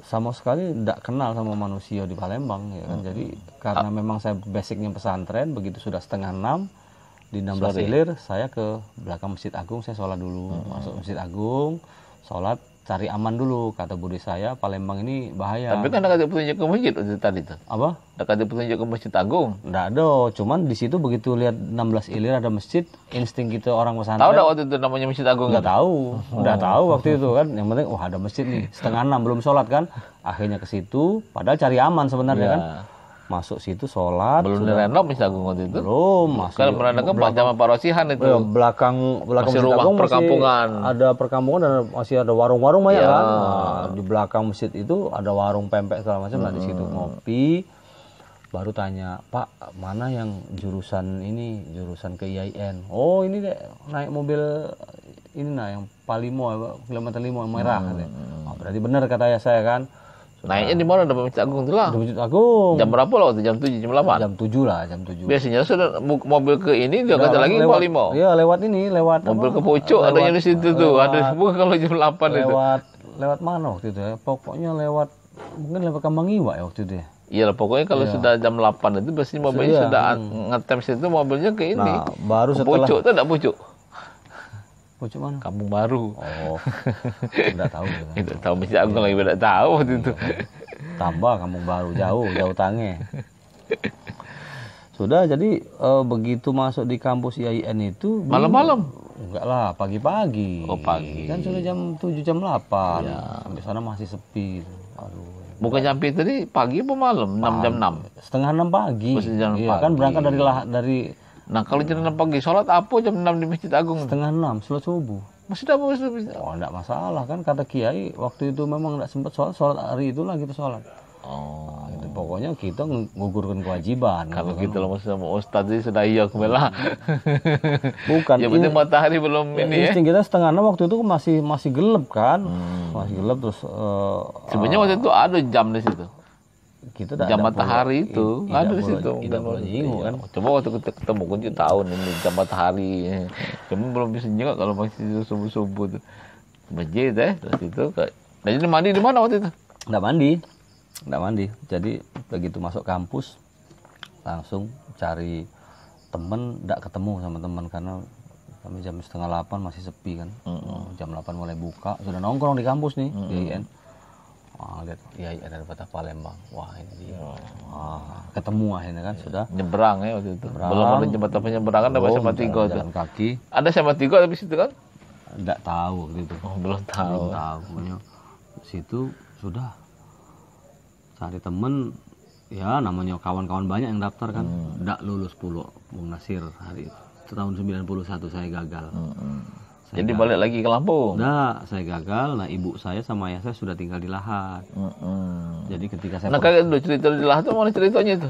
Speaker 2: sama sekali tidak kenal sama manusia di Palembang ya kan. Jadi karena memang saya basicnya pesantren, begitu sudah 5:30 di 16 Ilir saya ke belakang Masjid Agung, saya sholat dulu. Masuk Masjid Agung, sholat, cari aman dulu, kata budi saya, Palembang ini bahaya.
Speaker 1: Tapi kan ada petunjuk ke masjid waktu tadi tuh.
Speaker 2: Apa?
Speaker 1: Ada petunjuk ke Masjid Agung.
Speaker 2: Nggak ada, cuman di situ begitu lihat 16 ilir ada masjid, insting kita orang pesantren.
Speaker 1: Tahu nggak waktu itu namanya Masjid Agung?
Speaker 2: Nggak tahu, udah tahu waktu itu kan. Yang penting, wah ada masjid nih, 5:30 belum sholat kan. Akhirnya ke situ, padahal cari aman sebenarnya kan. Masuk situ sholat.
Speaker 1: Belum direnov Masjid Agung waktu itu?
Speaker 2: Belum, masih.
Speaker 1: Kan menandakan zaman Pak Rosihan itu.
Speaker 2: Belakang
Speaker 1: masih rumah perkampungan.
Speaker 2: Ada perkampungan dan masih ada warung-warung banyak kan. Nah, di belakang masjid itu ada warung pempek segala macam. Nah di situ ngopi. Baru tanya, Pak, mana yang jurusan ini, jurusan ke IAIN? Oh ini deh, naik mobil ini yang Palimo, kilometer 5 yang merah. Oh, berarti benar kata saya kan.
Speaker 1: Naiknya di mana? Ada Masjid Agung tuh lah.
Speaker 2: Di Masjid Agung.
Speaker 1: Jam berapa lah waktu? Jam 7, jam 8?
Speaker 2: Jam 7 lah, jam 7.
Speaker 1: Biasanya sudah mobil ke ini, dia kata lagi ke Palimo.
Speaker 2: Iya, lewat ini, lewat
Speaker 1: mobil apa? Ke Pucuk, adanya di situ tuh. Ada bukan kalau jam 8 itu.
Speaker 2: Lewat mana waktu itu ya? Pokoknya mungkin lewat Kambang Iwa ya waktu itu ya.
Speaker 1: Iya lah, pokoknya kalau sudah jam 8 itu biasanya mobilnya sudah ngetem situ, mobilnya ke ini.
Speaker 2: Nah, baru setelah
Speaker 1: Pucuk tuh enggak Pucuk.
Speaker 2: Pucuk mana?
Speaker 1: Kampung Baru.
Speaker 2: Oh. Enggak tahu gitu.
Speaker 1: Enggak tahu Masjid Agung lagi enggak tahu waktu itu.
Speaker 2: Tambah Kampung Baru jauh tangnya. Sudah jadi begitu masuk di kampus IAIN itu
Speaker 1: malam-malam.
Speaker 2: Enggak lah, pagi-pagi.
Speaker 1: Oh, pagi.
Speaker 2: Kan sudah jam 7 jam 8. Ya. Sampai sana masih sepi. Aduh.
Speaker 1: Bukan nyampe tadi pagi apa malam? 6 jam 6.
Speaker 2: Setengah 6 pagi.
Speaker 1: Iya,
Speaker 2: pagi. Kan berangkat dari
Speaker 1: Nah, kalau jam 6 pagi sholat apa jam 6 di Masjid Agung?
Speaker 2: Setengah 6 sholat subuh.
Speaker 1: Masih apa?
Speaker 2: Oh, enggak masalah kan kata Kiai waktu itu memang enggak sempat sholat hari itulah kita sholat.
Speaker 1: Oh,
Speaker 2: itu pokoknya kita ngugurkan kewajiban.
Speaker 1: Kalau kita loh sama Ustadz sih sudah iya kebela.
Speaker 2: Bukan.
Speaker 1: Ya penting matahari belum ini ya.
Speaker 2: Insting kita setengah 6 waktu itu masih gelap kan. Masih gelap terus.
Speaker 1: Sebenarnya waktu itu ada jam di situ.
Speaker 2: Kita
Speaker 1: jam matahari itu ada di situ.
Speaker 2: Kan.
Speaker 1: Coba waktu kita ketemu kunci tahun ini jam matahari. Cuma belum bisa juga kalau masih subuh-subuh tuh. Masjid terus itu. Nah jadi mandi di mana waktu itu?
Speaker 2: Nggak mandi. Jadi begitu masuk kampus langsung cari temen, nggak ketemu sama teman karena kami jam 7:30 masih sepi kan. Jam 8 mulai buka, sudah nongkrong di kampus nih di IAIN. Lihat ada Batak Palembang. Wah ini dia. Ketemu akhirnya kan sudah.
Speaker 1: Nyebrang ya waktu itu. Belum ada jembatan penyeberangan, ada sama tiga tuh.
Speaker 2: Jalan kaki.
Speaker 1: Ada sama tiga tapi situ kan?
Speaker 2: Nggak tahu waktu itu.
Speaker 1: Belum tahu.
Speaker 2: Pokoknya situ sudah cari temen, ya namanya kawan-kawan banyak yang daftar kan. Nggak lulus puluh Bung Nasir hari itu. Tahun 91 saya gagal.
Speaker 1: Jadi balik lagi ke Lampung?
Speaker 2: Nggak, saya gagal. Nah ibu saya sama ayah saya sudah tinggal di Lahat. Jadi ketika saya
Speaker 1: kayak dulu cerita di Lahat itu mana ceritanya itu?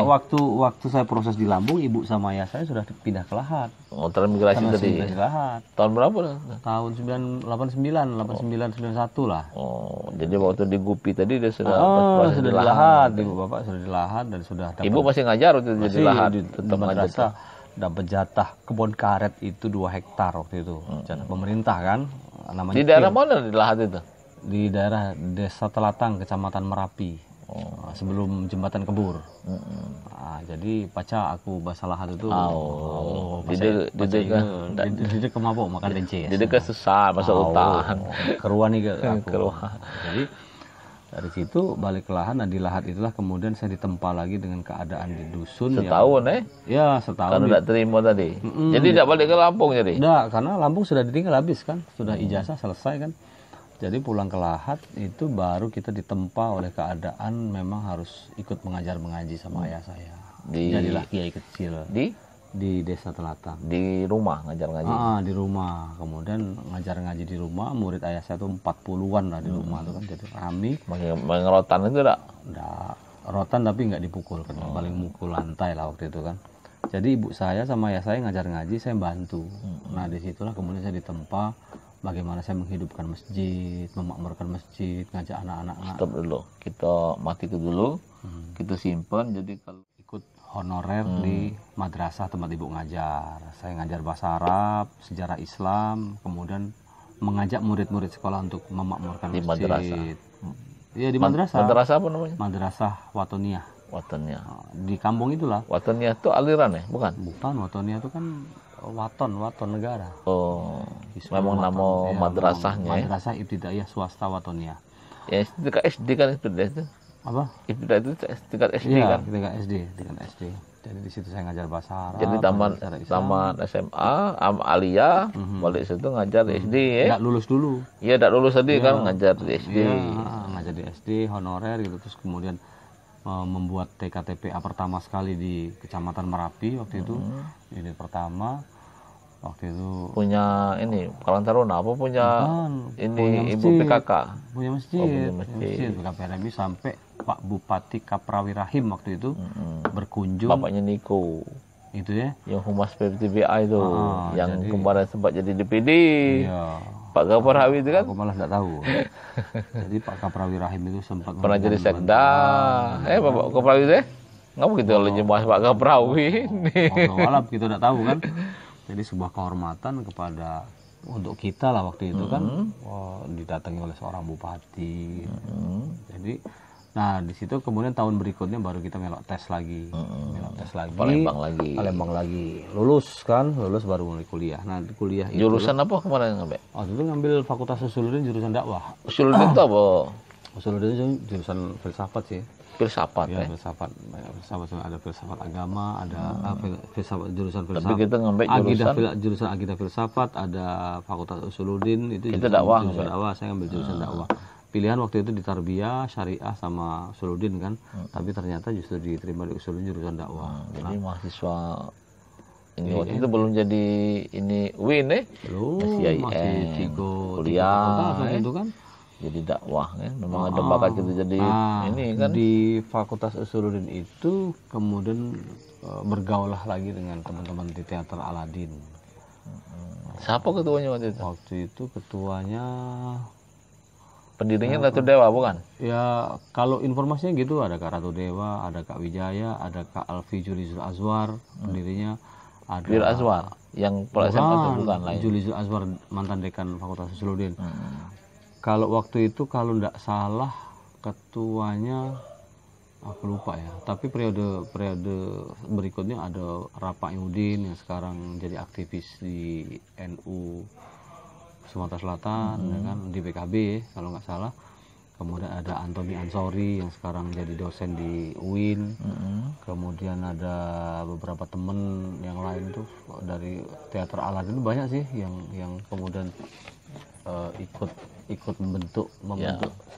Speaker 2: Waktu saya proses di Lampung, ibu sama ayah saya sudah pindah ke Lahat.
Speaker 1: Oh, transmigrasi tadi?
Speaker 2: Di Lahat.
Speaker 1: Tahun berapa?
Speaker 2: Tahun 89, 91 lah.
Speaker 1: Oh, jadi waktu di Gupi tadi dia sudah
Speaker 2: sudah di Lahat. Ibu bapak sudah di Lahat dan sudah dapat.
Speaker 1: Ibu masih ngajar waktu itu di Lahat?
Speaker 2: Tetap madrasah. Dapat jatah kebun karet itu 2 hektar waktu itu. Jatah pemerintah kan. Namanya
Speaker 1: di daerah mana di Lahat itu?
Speaker 2: Di daerah Desa Telatang, Kecamatan Merapi. Sebelum Jembatan Kebur. Jadi paca aku bahasa Lahat itu. Di dekat mabok makan dence ya.
Speaker 1: Di dekat susah masuk hutan.
Speaker 2: Keruan nih aku. Jadi dari situ balik ke Lahat. Nah di Lahat itulah kemudian saya ditempa lagi dengan keadaan di dusun.
Speaker 1: Setahun
Speaker 2: Ya setahun.
Speaker 1: Karena tidak terima tadi. Jadi tidak balik ke Lampung jadi?
Speaker 2: Tidak, karena Lampung sudah ditinggal habis kan. Sudah ijazah selesai kan. Jadi pulang ke Lahat itu baru kita ditempa oleh keadaan memang harus ikut mengaji sama ayah saya. Jadilah kiai kecil. Di Desa Telatang. Di rumah ngajar ngaji? Di rumah. Kemudian ngajar ngaji di rumah, murid ayah saya tuh 40-an lah di rumah tuh kan. Jadi rame.
Speaker 1: Mengerotan itu enggak?
Speaker 2: Enggak. Rotan tapi enggak dipukul kan. Paling mukul lantai lah waktu itu kan. Jadi ibu saya sama ayah saya ngajar ngaji, saya bantu. Nah disitulah kemudian saya ditempa bagaimana saya menghidupkan masjid, memakmurkan masjid, ngajak anak-anak.
Speaker 1: Stop dulu. Kita matikan dulu. Kita simpan. Jadi kalau
Speaker 2: ikut honorer di madrasah tempat ibu ngajar. Saya ngajar bahasa Arab, sejarah Islam, kemudian mengajak murid-murid sekolah untuk memakmurkan masjid.
Speaker 1: Madrasah.
Speaker 2: Iya di madrasah.
Speaker 1: Madrasah apa namanya?
Speaker 2: Madrasah Watoniyah.
Speaker 1: Watonia.
Speaker 2: Di kampung itulah.
Speaker 1: Watonia itu aliran ya, bukan?
Speaker 2: Bukan, Watonia itu kan waton negara.
Speaker 1: Oh,
Speaker 2: Siswa
Speaker 1: memang
Speaker 2: waton.
Speaker 1: nama
Speaker 2: Ya,
Speaker 1: madrasahnya ya.
Speaker 2: Madrasah Ibtidaiyah Swasta Watonia.
Speaker 1: Ya, tingkat SD kan itu.
Speaker 2: Apa?
Speaker 1: Ibtidaiyah itu tingkat SD
Speaker 2: Iya,
Speaker 1: kan.
Speaker 2: tingkat SD. Jadi di situ saya ngajar bahasa Arab.
Speaker 1: Jadi taman SMA, Aliyah, balik situ ngajar SD ya.
Speaker 2: Nggak lulus dulu.
Speaker 1: Iya, tidak lulus tadi kan ngajar di SD.
Speaker 2: Iya, ngajar di SD honorer gitu, terus kemudian membuat TKTPA pertama sekali di Kecamatan Merapi waktu itu. Ini pertama waktu itu
Speaker 1: Punya ini Karang Taruna apa punya ini
Speaker 2: punya
Speaker 1: Ibu
Speaker 2: masjid.
Speaker 1: PKK.
Speaker 2: Punya masjid.
Speaker 1: Oh, punya
Speaker 2: Punya
Speaker 1: masjid.
Speaker 2: PKK Remi sampai Pak Bupati Kaprawi Rahim waktu itu berkunjung.
Speaker 1: Bapaknya Niko.
Speaker 2: Itu ya.
Speaker 1: Yang Humas PTBA itu, yang
Speaker 2: jadi-
Speaker 1: kemarin sempat jadi DPD.
Speaker 2: Iya.
Speaker 1: Pak Kaprawi itu kan
Speaker 2: Aku malah nggak tahu. Jadi Pak Kaprawi Rahim itu sempat
Speaker 1: pernah jadi
Speaker 2: memberikan
Speaker 1: sekda. Pak Kaprawi itu ngapa gitu kalau nyembah Pak Kaprawi ini.
Speaker 2: Walau kita tidak tahu kan. Jadi sebuah kehormatan kepada untuk kita lah waktu itu kan didatangi oleh seorang bupati. Jadi nah di situ kemudian tahun berikutnya baru kita melok tes lagi. Palembang lagi. Lulus baru mulai kuliah. Nah di kuliah itu
Speaker 1: Jurusan apa kemarin ngambil?
Speaker 2: waktu itu ngambil Fakultas Usuluddin jurusan dakwah.
Speaker 1: Usuluddin itu apa?
Speaker 2: Usuluddin itu jurusan filsafat sih.
Speaker 1: Filsafat
Speaker 2: Ya,
Speaker 1: ya.
Speaker 2: filsafat ada filsafat agama, ada filsafat jurusan
Speaker 1: Tapi
Speaker 2: filsafat.
Speaker 1: kita ngambil
Speaker 2: Jurusan akidah filsafat, ada Fakultas Usuluddin itu
Speaker 1: Kita
Speaker 2: jurusan
Speaker 1: dakwah,
Speaker 2: jurusan dakwah. Saya ngambil jurusan dakwah. Pilihan waktu itu di Tarbiyah, Syariah sama Usuluddin kan. Tapi ternyata justru diterima di Usuluddin jurusan dakwah.
Speaker 1: Jadi mahasiswa ini waktu itu belum jadi ini UIN
Speaker 2: Belum,
Speaker 1: masih
Speaker 2: masih
Speaker 1: IAIN,
Speaker 2: tiga
Speaker 1: kuliah,
Speaker 2: fakultas itu kan.
Speaker 1: jadi dakwah kan. Memang ada bakat kita jadi ini kan.
Speaker 2: Di Fakultas Usuluddin itu kemudian bergaulah lagi dengan teman-teman di Teater Aladin.
Speaker 1: Siapa ketuanya waktu itu?
Speaker 2: Waktu itu ketuanya
Speaker 1: Pendirinya Ratu Dewa bukan?
Speaker 2: ya kalau informasinya gitu, ada Kak Ratu Dewa, ada Kak Wijaya, ada Kak Alfi Julizul Azwar pendirinya, ada
Speaker 1: Bir Azwar yang Pol SMA itu bukan lain.
Speaker 2: Julizul Azwar mantan dekan Fakultas Usuluddin. Kalau waktu itu kalau tidak salah ketuanya aku lupa ya, tapi periode berikutnya ada Rapa Yudin yang sekarang jadi aktivis di NU Sumatera Selatan, ya kan, di PKB kalau nggak salah. Kemudian ada Antoni Ansori yang sekarang jadi dosen di UIN. Kemudian ada beberapa temen yang lain tuh dari Teater Aladin, banyak sih yang kemudian ikut membentuk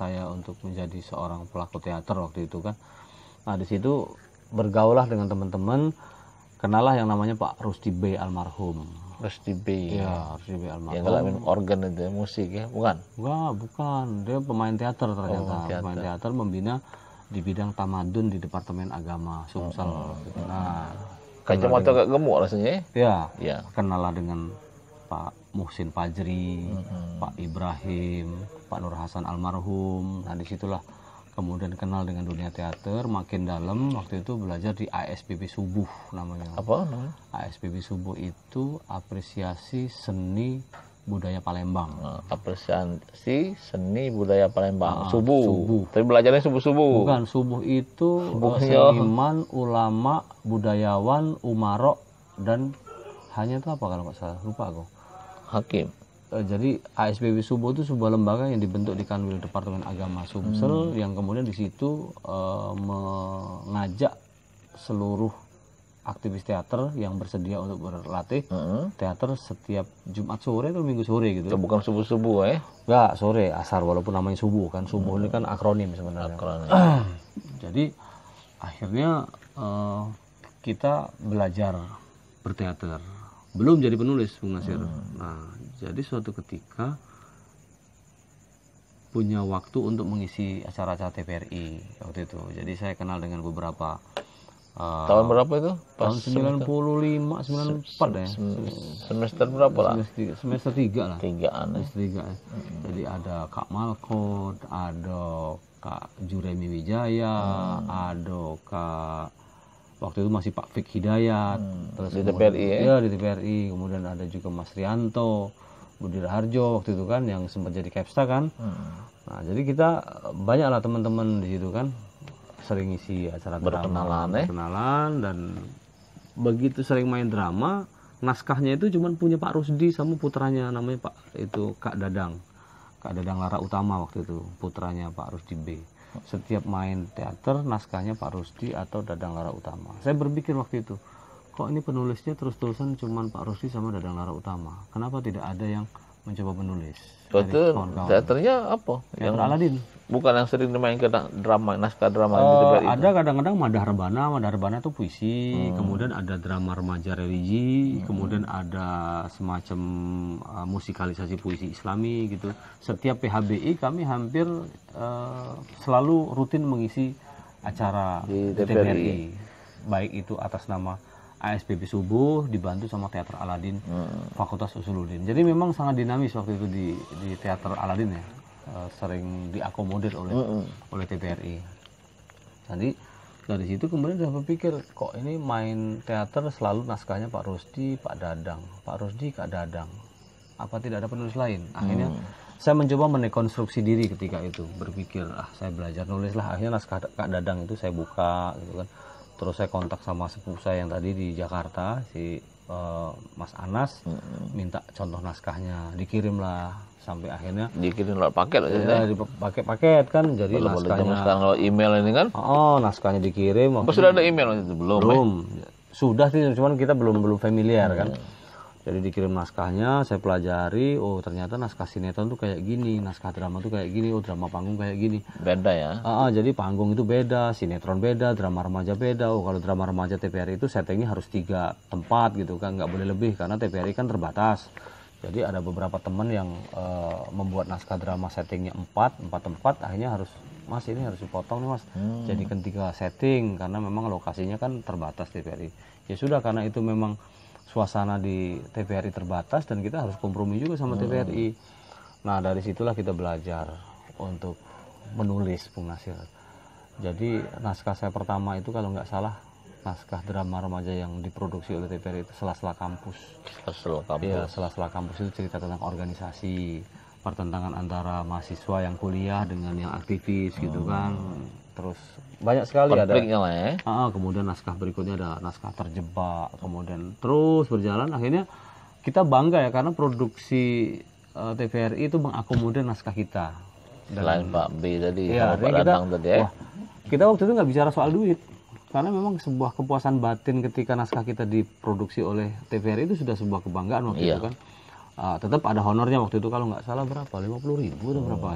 Speaker 2: saya untuk menjadi seorang pelaku teater waktu itu kan. Nah di situ bergaulah dengan teman-teman, kenalah yang namanya Pak Rusdi B almarhum.
Speaker 1: Rusdi B.
Speaker 2: Ya, Rusdi B almarhum.
Speaker 1: Yang ngalamin organ itu ya, musik ya, bukan?
Speaker 2: Enggak, bukan. Dia pemain teater ternyata. Pemain teater membina di bidang tamadun di Departemen Agama Sumsel. Nah,
Speaker 1: Kacamata agak gemuk rasanya
Speaker 2: ya.
Speaker 1: ya.
Speaker 2: Kenalah dengan Pak Muhsin Fajri, Pak Ibrahim, Pak Nur Hasan almarhum. Nah disitulah kemudian kenal dengan dunia teater makin dalam. Waktu itu belajar di ASPB Subuh namanya.
Speaker 1: Apa namanya?
Speaker 2: ASPB Subuh itu Apresiasi Seni Budaya Palembang.
Speaker 1: Apresiasi Seni Budaya Palembang. Subuh. Tapi belajarnya subuh-subuh.
Speaker 2: Bukan, subuh itu
Speaker 1: Subuhnya.
Speaker 2: seniman, ulama, budayawan, umarok, dan hanya itu apa kalau nggak salah, lupa aku.
Speaker 1: Hakim.
Speaker 2: Jadi ASPB Subuh itu sebuah lembaga yang dibentuk di Kanwil Departemen Agama Sumsel, yang kemudian di situ mengajak seluruh aktivis teater yang bersedia untuk berlatih teater setiap Jumat sore atau Minggu sore gitu.
Speaker 1: Itu bukan subuh-subuh ya?
Speaker 2: Enggak, sore, asar, walaupun namanya subuh kan. Subuh ini kan akronim sebenarnya. Jadi akhirnya kita belajar berteater. Belum jadi penulis, Bung Nasir. Nah, jadi suatu ketika punya waktu untuk mengisi acara-acara TVRI waktu itu. Jadi saya kenal dengan beberapa
Speaker 1: tahun berapa itu?
Speaker 2: tahun 95, 94 ya.
Speaker 1: Semester berapa lah?
Speaker 2: Semester 3 lah.
Speaker 1: Tigaan.
Speaker 2: Semester 3 ya. Jadi ada Kak Malkot, ada Kak Juremi Wijaya, ada Kak waktu itu masih Pak Fik Hidayat, terus
Speaker 1: di TVRI ya?
Speaker 2: Iya, di TVRI. Kemudian ada juga Mas Rianto, Budi Raharjo waktu itu kan yang sempat jadi Kepsta kan. Nah, jadi kita banyaklah teman-teman di situ kan. sering isi acara
Speaker 1: Berkenalan,
Speaker 2: drama, berkenalan, dan begitu sering main drama, naskahnya itu cuman punya Pak Rusdi sama putranya namanya Kak Dadang Lara Utama waktu itu, putranya Pak Rusdi B. Setiap main teater naskahnya Pak Rusdi atau Dadang Lara Utama. Saya berpikir waktu itu, kok ini penulisnya terus-terusan cuman Pak Rusdi sama Dadang Lara Utama, kenapa tidak ada yang mencoba menulis?
Speaker 1: Itu teaternya apa?
Speaker 2: Teater Aladin.
Speaker 1: Bukan yang sering dimainkan drama, naskah drama di TVRI.
Speaker 2: Ada kadang-kadang Madah Rebana itu puisi, kemudian ada drama remaja religi, kemudian ada semacam musikalisasi puisi Islami gitu. Setiap PHBI kami hampir selalu rutin mengisi acara di TVRI. Baik itu atas nama ASPP Subuh dibantu sama Teater Aladin Fakultas Usuluddin. Jadi memang sangat dinamis waktu itu di Teater Aladin ya. Sering diakomodir oleh TVRI. Jadi dari situ kemudian saya berpikir, kok ini main teater selalu naskahnya Pak Rusdi, Pak Dadang, Pak Rusdi, Kak Dadang. Apa tidak ada penulis lain? Akhirnya saya mencoba menekonstruksi diri ketika itu, berpikir saya belajar nulis lah. Akhirnya naskah Kak Dadang itu saya buka gitu kan. Terus saya kontak sama sepupu saya yang tadi di Jakarta, si Mas Anas, minta contoh naskahnya, dikirim lah. Sampai akhirnya
Speaker 1: dikirim lewat paket
Speaker 2: ya, pakai paket kan, jadi naskahnya
Speaker 1: sekarang lewat email ini kan.
Speaker 2: Naskahnya dikirim.
Speaker 1: Sudah ada email itu belum?
Speaker 2: Sudah sih, cuman kita belum familiar kan. Jadi dikirim naskahnya, saya pelajari, oh ternyata naskah sinetron tuh kayak gini, naskah drama tuh kayak gini, oh drama panggung kayak gini.
Speaker 1: Beda ya?
Speaker 2: Jadi panggung itu beda, sinetron beda, drama remaja beda. Oh kalau drama remaja TVRI itu settingnya harus 3 tempat gitu kan, nggak boleh lebih karena TVRI kan terbatas. Jadi ada beberapa teman yang membuat naskah drama settingnya 4 tempat, akhirnya harus, Mas ini harus dipotong nih Mas, jadikan 3 setting karena memang lokasinya kan terbatas TVRI. Ya sudah, karena itu memang suasana di TVRI terbatas dan kita harus kompromi juga sama TVRI. Nah dari situlah kita belajar untuk menulis, Bung Nasir. Jadi naskah saya pertama itu kalau nggak salah naskah drama remaja yang diproduksi oleh TVRI itu Sela-Sela Kampus. Iya, Sela-Sela Kampus itu cerita tentang organisasi, pertentangan antara mahasiswa yang kuliah dengan yang aktivis gitu kan. Terus banyak sekali
Speaker 1: konfliknya lah ya.
Speaker 2: Kemudian naskah berikutnya ada naskah Terjebak, kemudian terus berjalan. Akhirnya kita bangga ya karena produksi TVRI itu mengakomodir naskah kita.
Speaker 1: Selain Pak B tadi,
Speaker 2: ya,
Speaker 1: Pak Dadang tadi ya.
Speaker 2: Kita waktu itu nggak bicara soal duit. Karena memang sebuah kepuasan batin ketika naskah kita diproduksi oleh TVRI itu sudah sebuah kebanggaan waktu itu kan. Tetap ada honornya waktu itu, kalau nggak salah berapa, 50.000 atau berapa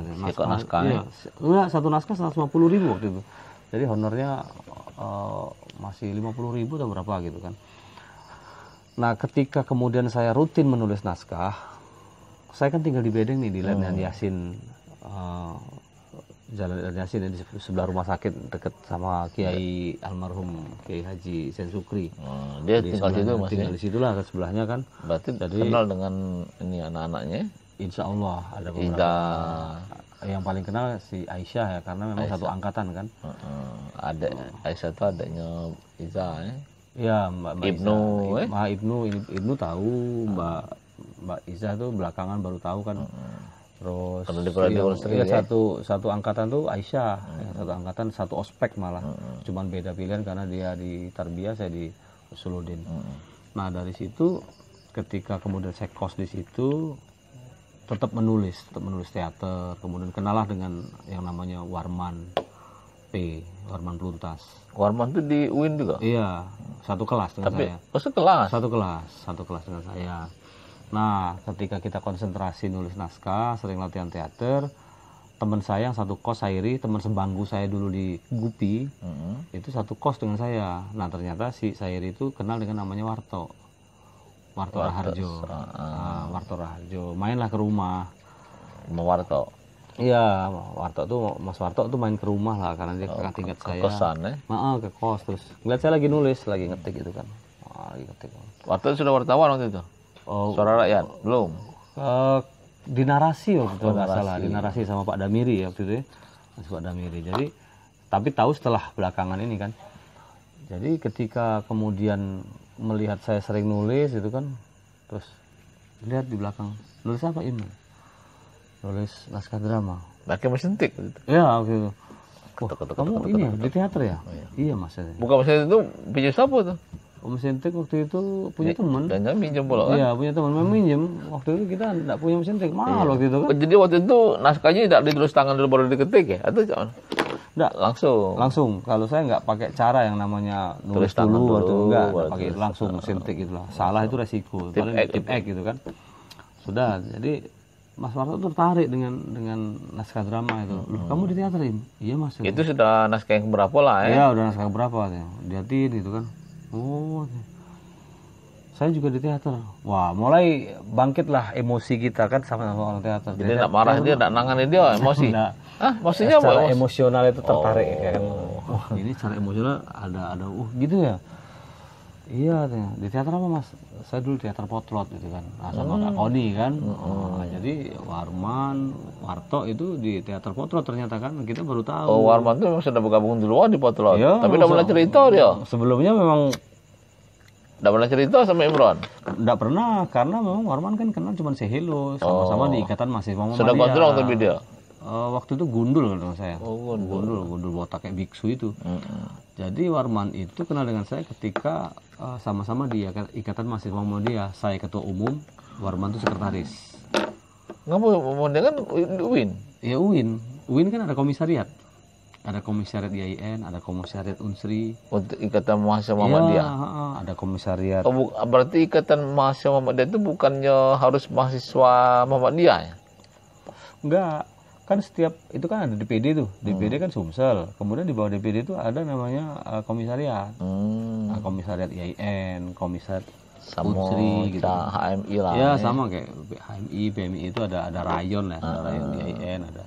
Speaker 2: naskahnya. Enggak, satu naskah 150.000 waktu itu. Jadi honornya masih 50.000 atau berapa gitu kan. Nah ketika kemudian saya rutin menulis naskah, saya kan tinggal di Bedeng nih, di Lednan Yasin, Jalan Yasin di sebelah rumah sakit dekat sama Kiai almarhum Kiai Haji Sen Sukri.
Speaker 1: Dia tinggal situ Mas.
Speaker 2: Tinggal di situlah ke sebelahnya kan.
Speaker 1: Berarti kenal dengan ini anak-anaknya?
Speaker 2: Insya Allah ada beberapa. Yang paling kenal si Aisyah ya, karena memang satu angkatan kan.
Speaker 1: Ada Aisyah itu adanya Iza ya.
Speaker 2: Iya, Mbak
Speaker 1: Ibnu,
Speaker 2: Ibnu tahu, Mbak Iza tuh belakangan baru tahu kan. Terus satu angkatan tuh Aisyah, satu angkatan, satu ospek malah, cuman beda pilihan karena dia di Tarbiyah, saya di Usuluddin. Nah dari situ ketika kemudian saya kos di situ, tetap menulis teater, kemudian kenalah dengan yang namanya Warman Pluntas.
Speaker 1: Warman itu di UIN juga?
Speaker 2: Iya, satu kelas dengan saya. Satu kelas dengan saya. Nah, ketika kita konsentrasi nulis naskah, sering latihan teater, teman saya yang satu kos, Sairi, teman sebangku saya dulu di Gupi, itu satu kos dengan saya. Nah, ternyata si Sairi itu kenal dengan namanya Warto Raharjo. Warto Raharjo, mainlah ke rumah.
Speaker 1: Warto?
Speaker 2: Iya, Mas Warto tuh main ke rumah lah, karena dia kakak tingkat saya.
Speaker 1: Ke kosan ya?
Speaker 2: Ke kos, terus ngeliat saya lagi nulis, lagi ngetik gitu kan. Lagi ngetik.
Speaker 1: Warto sudah wartawan waktu itu? Suara Rakyat? Belum?
Speaker 2: Di narasi waktu itu nggak salah, di narasi sama Pak Damiri ya waktu itu ya. Pak Damiri. Jadi, tapi tahu setelah belakangan ini kan. Jadi ketika kemudian melihat saya sering nulis itu kan, terus lihat di belakang, nulis apa ini? Nulis naskah drama.
Speaker 1: Pakai mesin tik gitu.
Speaker 2: Ya waktu itu. Wah, kamu ini ya di teater ya? Iya mas.
Speaker 1: Bukan mesin itu punya siapa tuh?
Speaker 2: Om Sintik waktu itu punya teman.
Speaker 1: Dan saya minjem pula kan?
Speaker 2: Iya punya teman, memang minjem. Waktu itu kita nggak punya mesin tik, mahal waktu itu kan.
Speaker 1: Jadi waktu itu naskahnya tidak ditulis tangan dulu baru diketik ya? Atau gimana?
Speaker 2: Enggak, langsung. Kalau saya nggak pakai cara yang namanya nulis dulu atau enggak pakai langsung mesin tik itulah. Salah itu resiko. Paling tip X gitu kan. Sudah, jadi Mas Warto tertarik dengan naskah drama itu. Loh, kamu di teater ini? Iya mas.
Speaker 1: Itu sudah naskah yang berapa lah ya?
Speaker 2: Iya, udah naskah berapa ya? Lihatin gitu kan. Oh, saya juga di teater. Wah, mulai bangkitlah emosi kita kan sama orang teater.
Speaker 1: Jadi nak marah dia, nak nangani dia emosi.
Speaker 2: Nah,
Speaker 1: maksudnya
Speaker 2: secara emosional itu tertarik kan. Wah, ini secara emosional ada gitu ya. Iya, di teater apa mas? Saya dulu teater potlot gitu kan, sama Kak Koni kan. Jadi Warto itu di teater potlot ternyata kan kita baru tahu.
Speaker 1: Oh, Warman itu memang sudah bergabung duluan di potlot.
Speaker 2: Iya,
Speaker 1: tapi udah pernah cerita dia.
Speaker 2: Sebelumnya memang
Speaker 1: udah pernah cerita sama Imron.
Speaker 2: Enggak pernah, karena memang Warman kan kenal cuma sehelo, sama-sama di Ikatan Mahasiswa Muhammadiyah.
Speaker 1: Sudah kontrol tapi dia.
Speaker 2: Waktu itu gundul kalau saya.
Speaker 1: Oh,
Speaker 2: gundul botak kayak biksu itu. Jadi Warman itu kenal dengan saya ketika sama-sama di Ikatan Mahasiswa Muhammadiyah. Saya ketua umum, Warman itu sekretaris.
Speaker 1: Ngapa dia kan UIN?
Speaker 2: Ya UIN. UIN kan ada komisariat. Ada komisariat IAIN, ada komisariat Unsri.
Speaker 1: Untuk Ikatan Mahasiswa Muhammadiyah.
Speaker 2: Iya, ada komisariat.
Speaker 1: Oh, berarti Ikatan Mahasiswa Muhammadiyah itu bukannya harus mahasiswa Muhammadiyah ya?
Speaker 2: Enggak. Kan setiap itu kan ada DPD tuh, DPD kan Sumsel, kemudian di bawah DPD itu ada namanya komisariat, komisariat IAIN, komisariat Unsri, gitu.
Speaker 1: HMI lah.
Speaker 2: Ya sama kayak HMI, BMI itu ada rayon ya, ada rayon IAIN, ada.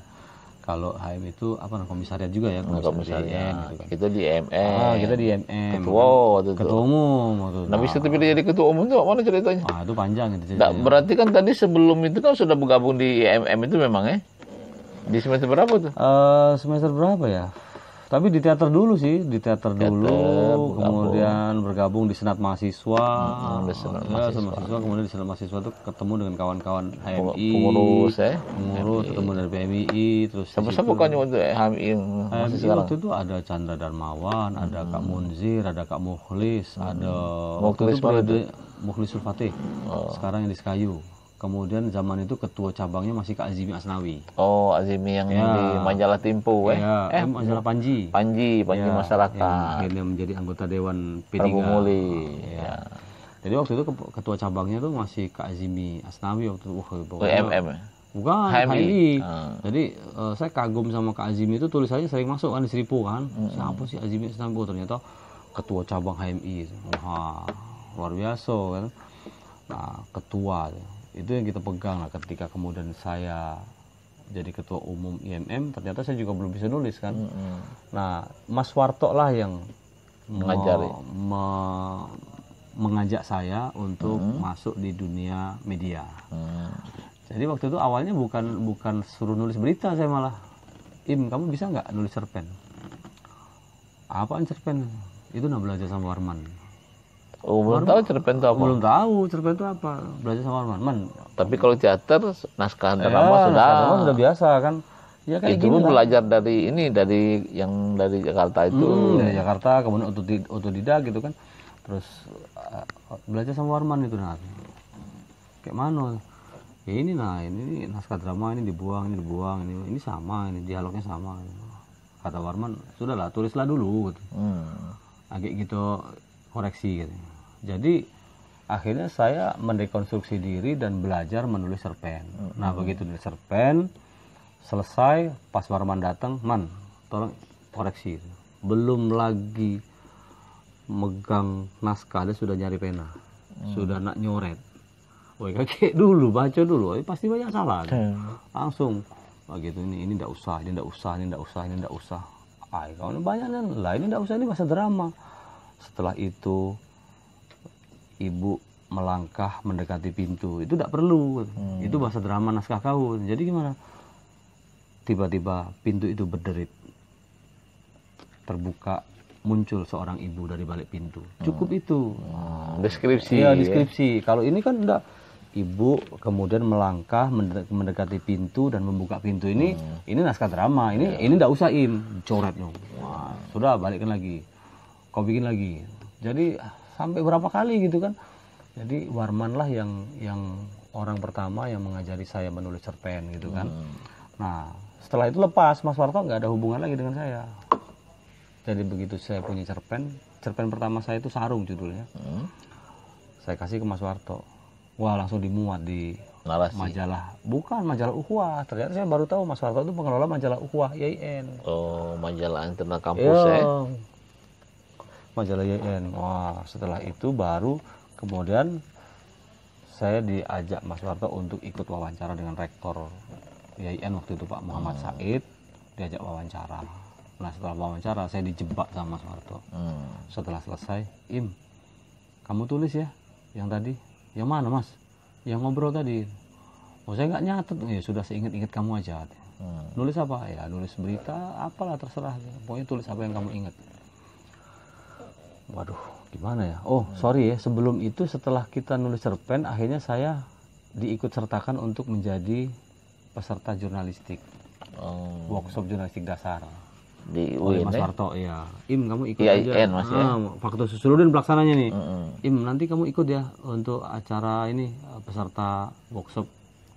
Speaker 2: Kalau HMI itu apa namanya komisariat juga ya, komisariat IAIN gitu kan.
Speaker 1: Kita di MM.
Speaker 2: Kita di MM.
Speaker 1: Ketua
Speaker 2: umum.
Speaker 1: Nah, bisa terpilih jadi ketua umum itu mana ceritanya?
Speaker 2: Itu panjang itu ceritanya.
Speaker 1: Berarti kan tadi sebelum itu kan sudah bergabung di MM itu memang ya? Di semester berapa tuh?
Speaker 2: Semester berapa ya? Tapi di teater dulu sih, di teater dulu, kemudian bergabung di Senat Mahasiswa, mahasiswa, kemudian di Senat Mahasiswa itu ketemu dengan kawan-kawan HMI, pengurus, ketemu dari PMI, terus
Speaker 1: siapa kan untuk HMI
Speaker 2: waktu itu ada Chandra Darmawan, ada Kak Munzir, ada Kak Mukhlis, ada waktu itu ada Mukhlis Sulfatih, sekarang yang di Sekayu. Kemudian zaman itu ketua cabangnya masih Kak Azimi Asnawi. Oh, Azimi yang di majalah Tempo majalah Panji Masyarakat. Akhirnya menjadi anggota Dewan P3. Jadi waktu itu ketua cabangnya tuh masih Kak Azimi Asnawi waktu itu. MM. Bukan, HMI. Jadi saya kagum sama Kak Azimi itu, tulisannya sering masuk kan di Seripu kan. Siapa sih Azimi Asnawi? Ternyata ketua cabang HMI. Wah, luar biasa kan. Nah, ketua itu yang kita pegang lah ketika kemudian saya jadi ketua umum IMM. Ternyata saya juga belum bisa nulis kan. Nah, Mas Warto lah yang mengajak saya untuk masuk di dunia media. Jadi waktu itu awalnya bukan suruh nulis berita, saya malah, kamu bisa nggak nulis cerpen? Apaan cerpen? Itu belajar sama Warman. Oh, belum tahu cerpen itu apa? Belum tahu cerpen itu apa. Belajar sama Warman. Tapi kalau teater, naskah drama sudah biasa kan. Ya kayak itu pun belajar dari Jakarta itu. Dari Jakarta, kemudian otodidak gitu kan. Terus belajar sama Warman itu kayak mana? Ya ini naskah drama, ini dibuang, ini sama, ini dialognya sama. Kata Warman, sudahlah tulislah dulu gitu. Agak gitu koreksi gitu. Jadi akhirnya saya mendekonstruksi diri dan belajar menulis cerpen. Nah, begitu nulis cerpen selesai, pas Warman datang, Man, tolong koreksi. Belum lagi megang naskah, dia sudah nyari pena, sudah nak nyoret. Woi, kakek dulu baca dulu, pasti banyak salah. Langsung, begitu ini tidak usah, ini tidak usah. Kalau banyak lah, ini tidak usah, ini bahasa drama. Setelah itu ibu melangkah mendekati pintu, itu tidak perlu, itu bahasa drama naskah kau. Jadi gimana? Tiba-tiba pintu itu berderit, terbuka, muncul seorang ibu dari balik pintu. Cukup itu. Deskripsi. Iya, deskripsi. Kalau ini kan enggak, ibu kemudian melangkah mendekati pintu dan membuka pintu ini naskah drama. Ini enggak usah coret dong. Wah, sudah balikin lagi. Kau bikin lagi. Jadi sampai berapa kali gitu kan. Jadi Warman lah yang orang pertama yang mengajari saya menulis cerpen gitu kan. Nah, setelah itu lepas, Mas Warto nggak ada hubungan lagi dengan saya. Jadi begitu saya punya cerpen pertama saya itu Sarung judulnya. Saya kasih ke Mas Warto. Wah, langsung dimuat di
Speaker 1: Narasi.
Speaker 2: majalah. Bukan, majalah Ukhuwah. Ternyata saya baru tahu Mas Warto itu pengelola majalah Ukhuwah YIN.
Speaker 1: Oh, majalah internal kampus ya.
Speaker 2: Majalah YIN. Wah, setelah itu baru kemudian saya diajak Mas Warto untuk ikut wawancara dengan rektor YIN waktu itu Pak Muhammad Said, diajak wawancara. Nah, setelah wawancara saya dijebak sama Mas Warto. Setelah selesai, kamu tulis ya yang tadi. Yang mana Mas? Yang ngobrol tadi. Oh, saya nggak nyatet. Ya sudah, seingat-ingat kamu aja. Nulis apa? Ya nulis berita, apalah terserah. Pokoknya tulis apa yang kamu ingat. Waduh, gimana ya? Oh, sorry ya, sebelum itu setelah kita nulis cerpen, akhirnya saya diikut sertakan untuk menjadi peserta jurnalistik. Workshop jurnalistik dasar.
Speaker 1: Di
Speaker 2: Oleh
Speaker 1: UIN
Speaker 2: Mas
Speaker 1: ya?
Speaker 2: Warto, ya. Kamu ikut
Speaker 1: YIN,
Speaker 2: aja.
Speaker 1: Mas, ya?
Speaker 2: Faktor Susuludin pelaksananya nih. Nanti kamu ikut ya untuk acara ini, peserta workshop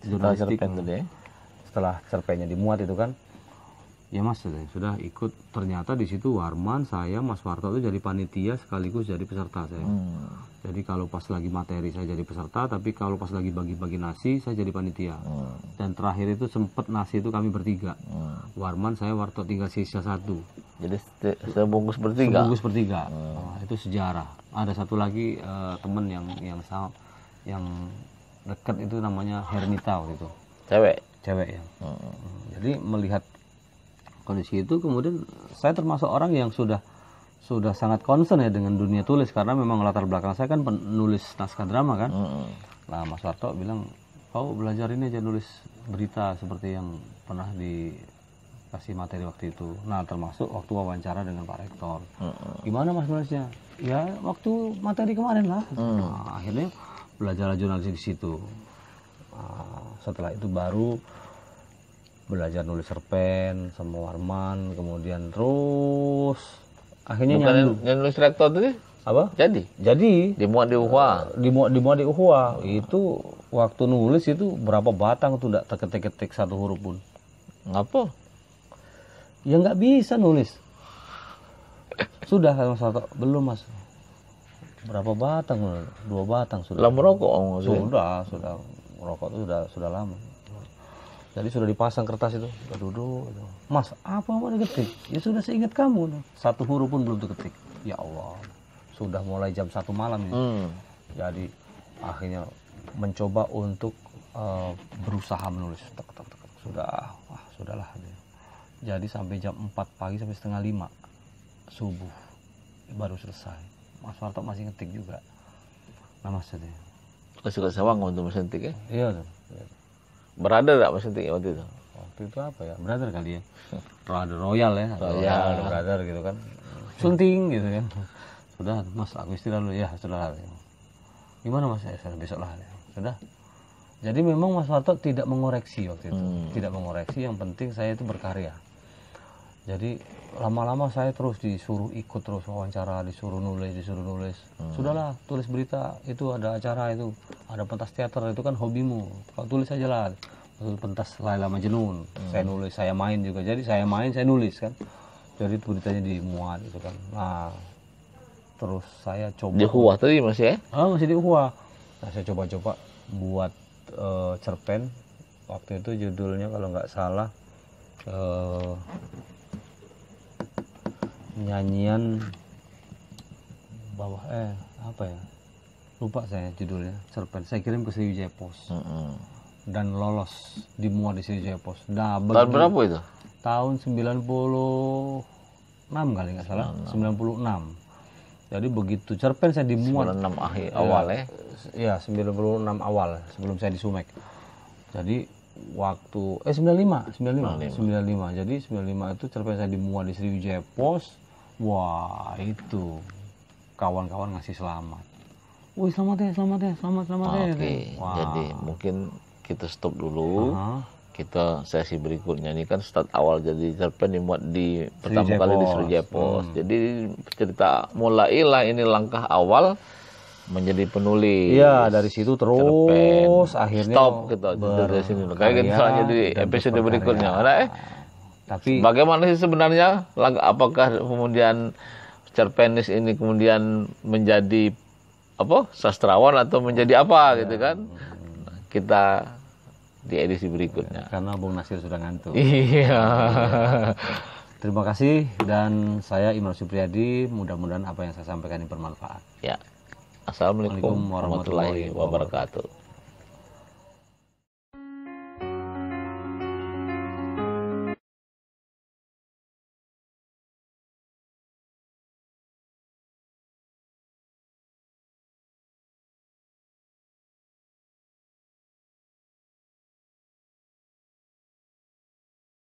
Speaker 2: jurnalistik.
Speaker 1: Cerpen tadi ya?
Speaker 2: Setelah cerpennya dimuat itu kan, ya Mas sudah ikut. Ternyata di situ Warman, saya, Mas Warto itu jadi panitia sekaligus jadi peserta saya. Jadi kalau pas lagi materi saya jadi peserta, tapi kalau pas lagi bagi-bagi nasi saya jadi panitia. Dan terakhir itu sempet nasi itu kami bertiga. Warman, saya, Warto, tinggal sisa satu.
Speaker 1: Jadi sebungkus bertiga.
Speaker 2: Sebungkus bertiga. Nah, itu sejarah. Ada satu lagi temen yang dekat itu namanya Hernita waktu itu. Cewek ya. Jadi melihat kondisi itu, kemudian saya termasuk orang yang sudah sangat concern ya dengan dunia tulis, karena memang latar belakang saya kan penulis naskah drama kan. Nah, Mas Warto bilang, kau belajar ini aja, nulis berita seperti yang pernah dikasih materi waktu itu. Nah, termasuk waktu wawancara dengan Pak Rektor. Gimana Mas nulisnya? Ya waktu materi kemarin lah. Nah, akhirnya belajar jurnalistik di situ. Setelah itu baru belajar nulis cerpen sama Warman, kemudian terus akhirnya
Speaker 1: yang nulis rektor tadi
Speaker 2: apa? Jadi
Speaker 1: dimuat di Ukhuwah.
Speaker 2: Dimuat di Ukhuwah. Itu waktu nulis itu berapa batang tuh enggak terketik-ketik satu huruf pun.
Speaker 1: Ngapa?
Speaker 2: Ya nggak bisa nulis. Sudah kan Mas Warto? Belum Mas. Berapa batang? 2 batang sudah.
Speaker 1: Lah merokok
Speaker 2: Sudah merokok itu sudah lama. Jadi sudah dipasang kertas itu, udah duduk. Mas, apa mau diketik? Ya sudah seingat kamu. Satu huruf pun belum terketik. Ya Allah, sudah mulai jam 1 malam ini. Jadi akhirnya mencoba untuk berusaha menulis. Sudahlah. Jadi sampai jam 4 pagi sampai setengah 5 subuh baru selesai. Mas Warto masih ngetik juga. Nah Mas jadi.
Speaker 1: Suka sawang untuk mesin tik ya?
Speaker 2: Iya tuh.
Speaker 1: Berada nggak mesin tik waktu itu?
Speaker 2: Waktu itu apa ya? Brother kali ya. Brother Royal ya.
Speaker 1: Royal.
Speaker 2: Brother gitu kan. Sunting gitu kan. Sudah Mas, aku istirahat dulu ya. Sudah. Gimana Mas? Ya sudah, besok lah. Sudah. Jadi memang Mas Warto tidak mengoreksi waktu itu. Tidak mengoreksi, yang penting saya itu berkarya. Jadi lama-lama saya terus disuruh ikut terus wawancara, disuruh nulis. Sudahlah, tulis berita, itu ada acara itu, ada pentas teater, itu kan hobimu. Kau tulis aja lah. Pentas Laila Majnun, saya nulis, saya main juga. Jadi saya main, saya nulis kan. Jadi beritanya dimuat itu kan. Nah, terus saya coba.
Speaker 1: Di Ukhuwah tadi Mas ya?
Speaker 2: Masih di Ukhuwah. Nah, saya coba buat cerpen. Waktu itu judulnya kalau nggak salah nyanyian bawah apa ya, lupa saya judulnya. Cerpen saya kirim ke Sriwijaya Pos dan lolos, dimuat di Sriwijaya Pos. Nah,
Speaker 1: tahun berapa itu?
Speaker 2: Tahun 96 kali nggak salah. 96. Jadi begitu cerpen saya dimuat
Speaker 1: 96 akhir awal ya?
Speaker 2: Ya 96 awal sebelum saya di Sumek. Jadi waktu 95. Jadi 95 itu cerpen saya dimuat di Sriwijaya Pos. Wah, itu kawan-kawan ngasih selamat. wih selamat ya.
Speaker 1: Oke, jadi mungkin kita stop dulu. Kita sesi berikutnya ini kan start awal jadi cerpen dimuat di pertama kali di Sriwijaya Post. Jadi cerita mulailah ini langkah awal menjadi penulis.
Speaker 2: Iya, dari situ terus akhirnya
Speaker 1: stop gitu dari sini. Kayak gitu aja di episode berikutnya. Tapi bagaimana sih sebenarnya? Apakah kemudian cerpenis ini kemudian menjadi sastrawan atau menjadi apa gitu kan? Kita di edisi berikutnya.
Speaker 2: Karena Bung Nasir sudah ngantuk.
Speaker 1: Iya.
Speaker 2: Terima kasih dan saya Imran Supriyadi. Mudah-mudahan apa yang saya sampaikan ini bermanfaat.
Speaker 1: Ya. Assalamualaikum warahmatullahi wabarakatuh.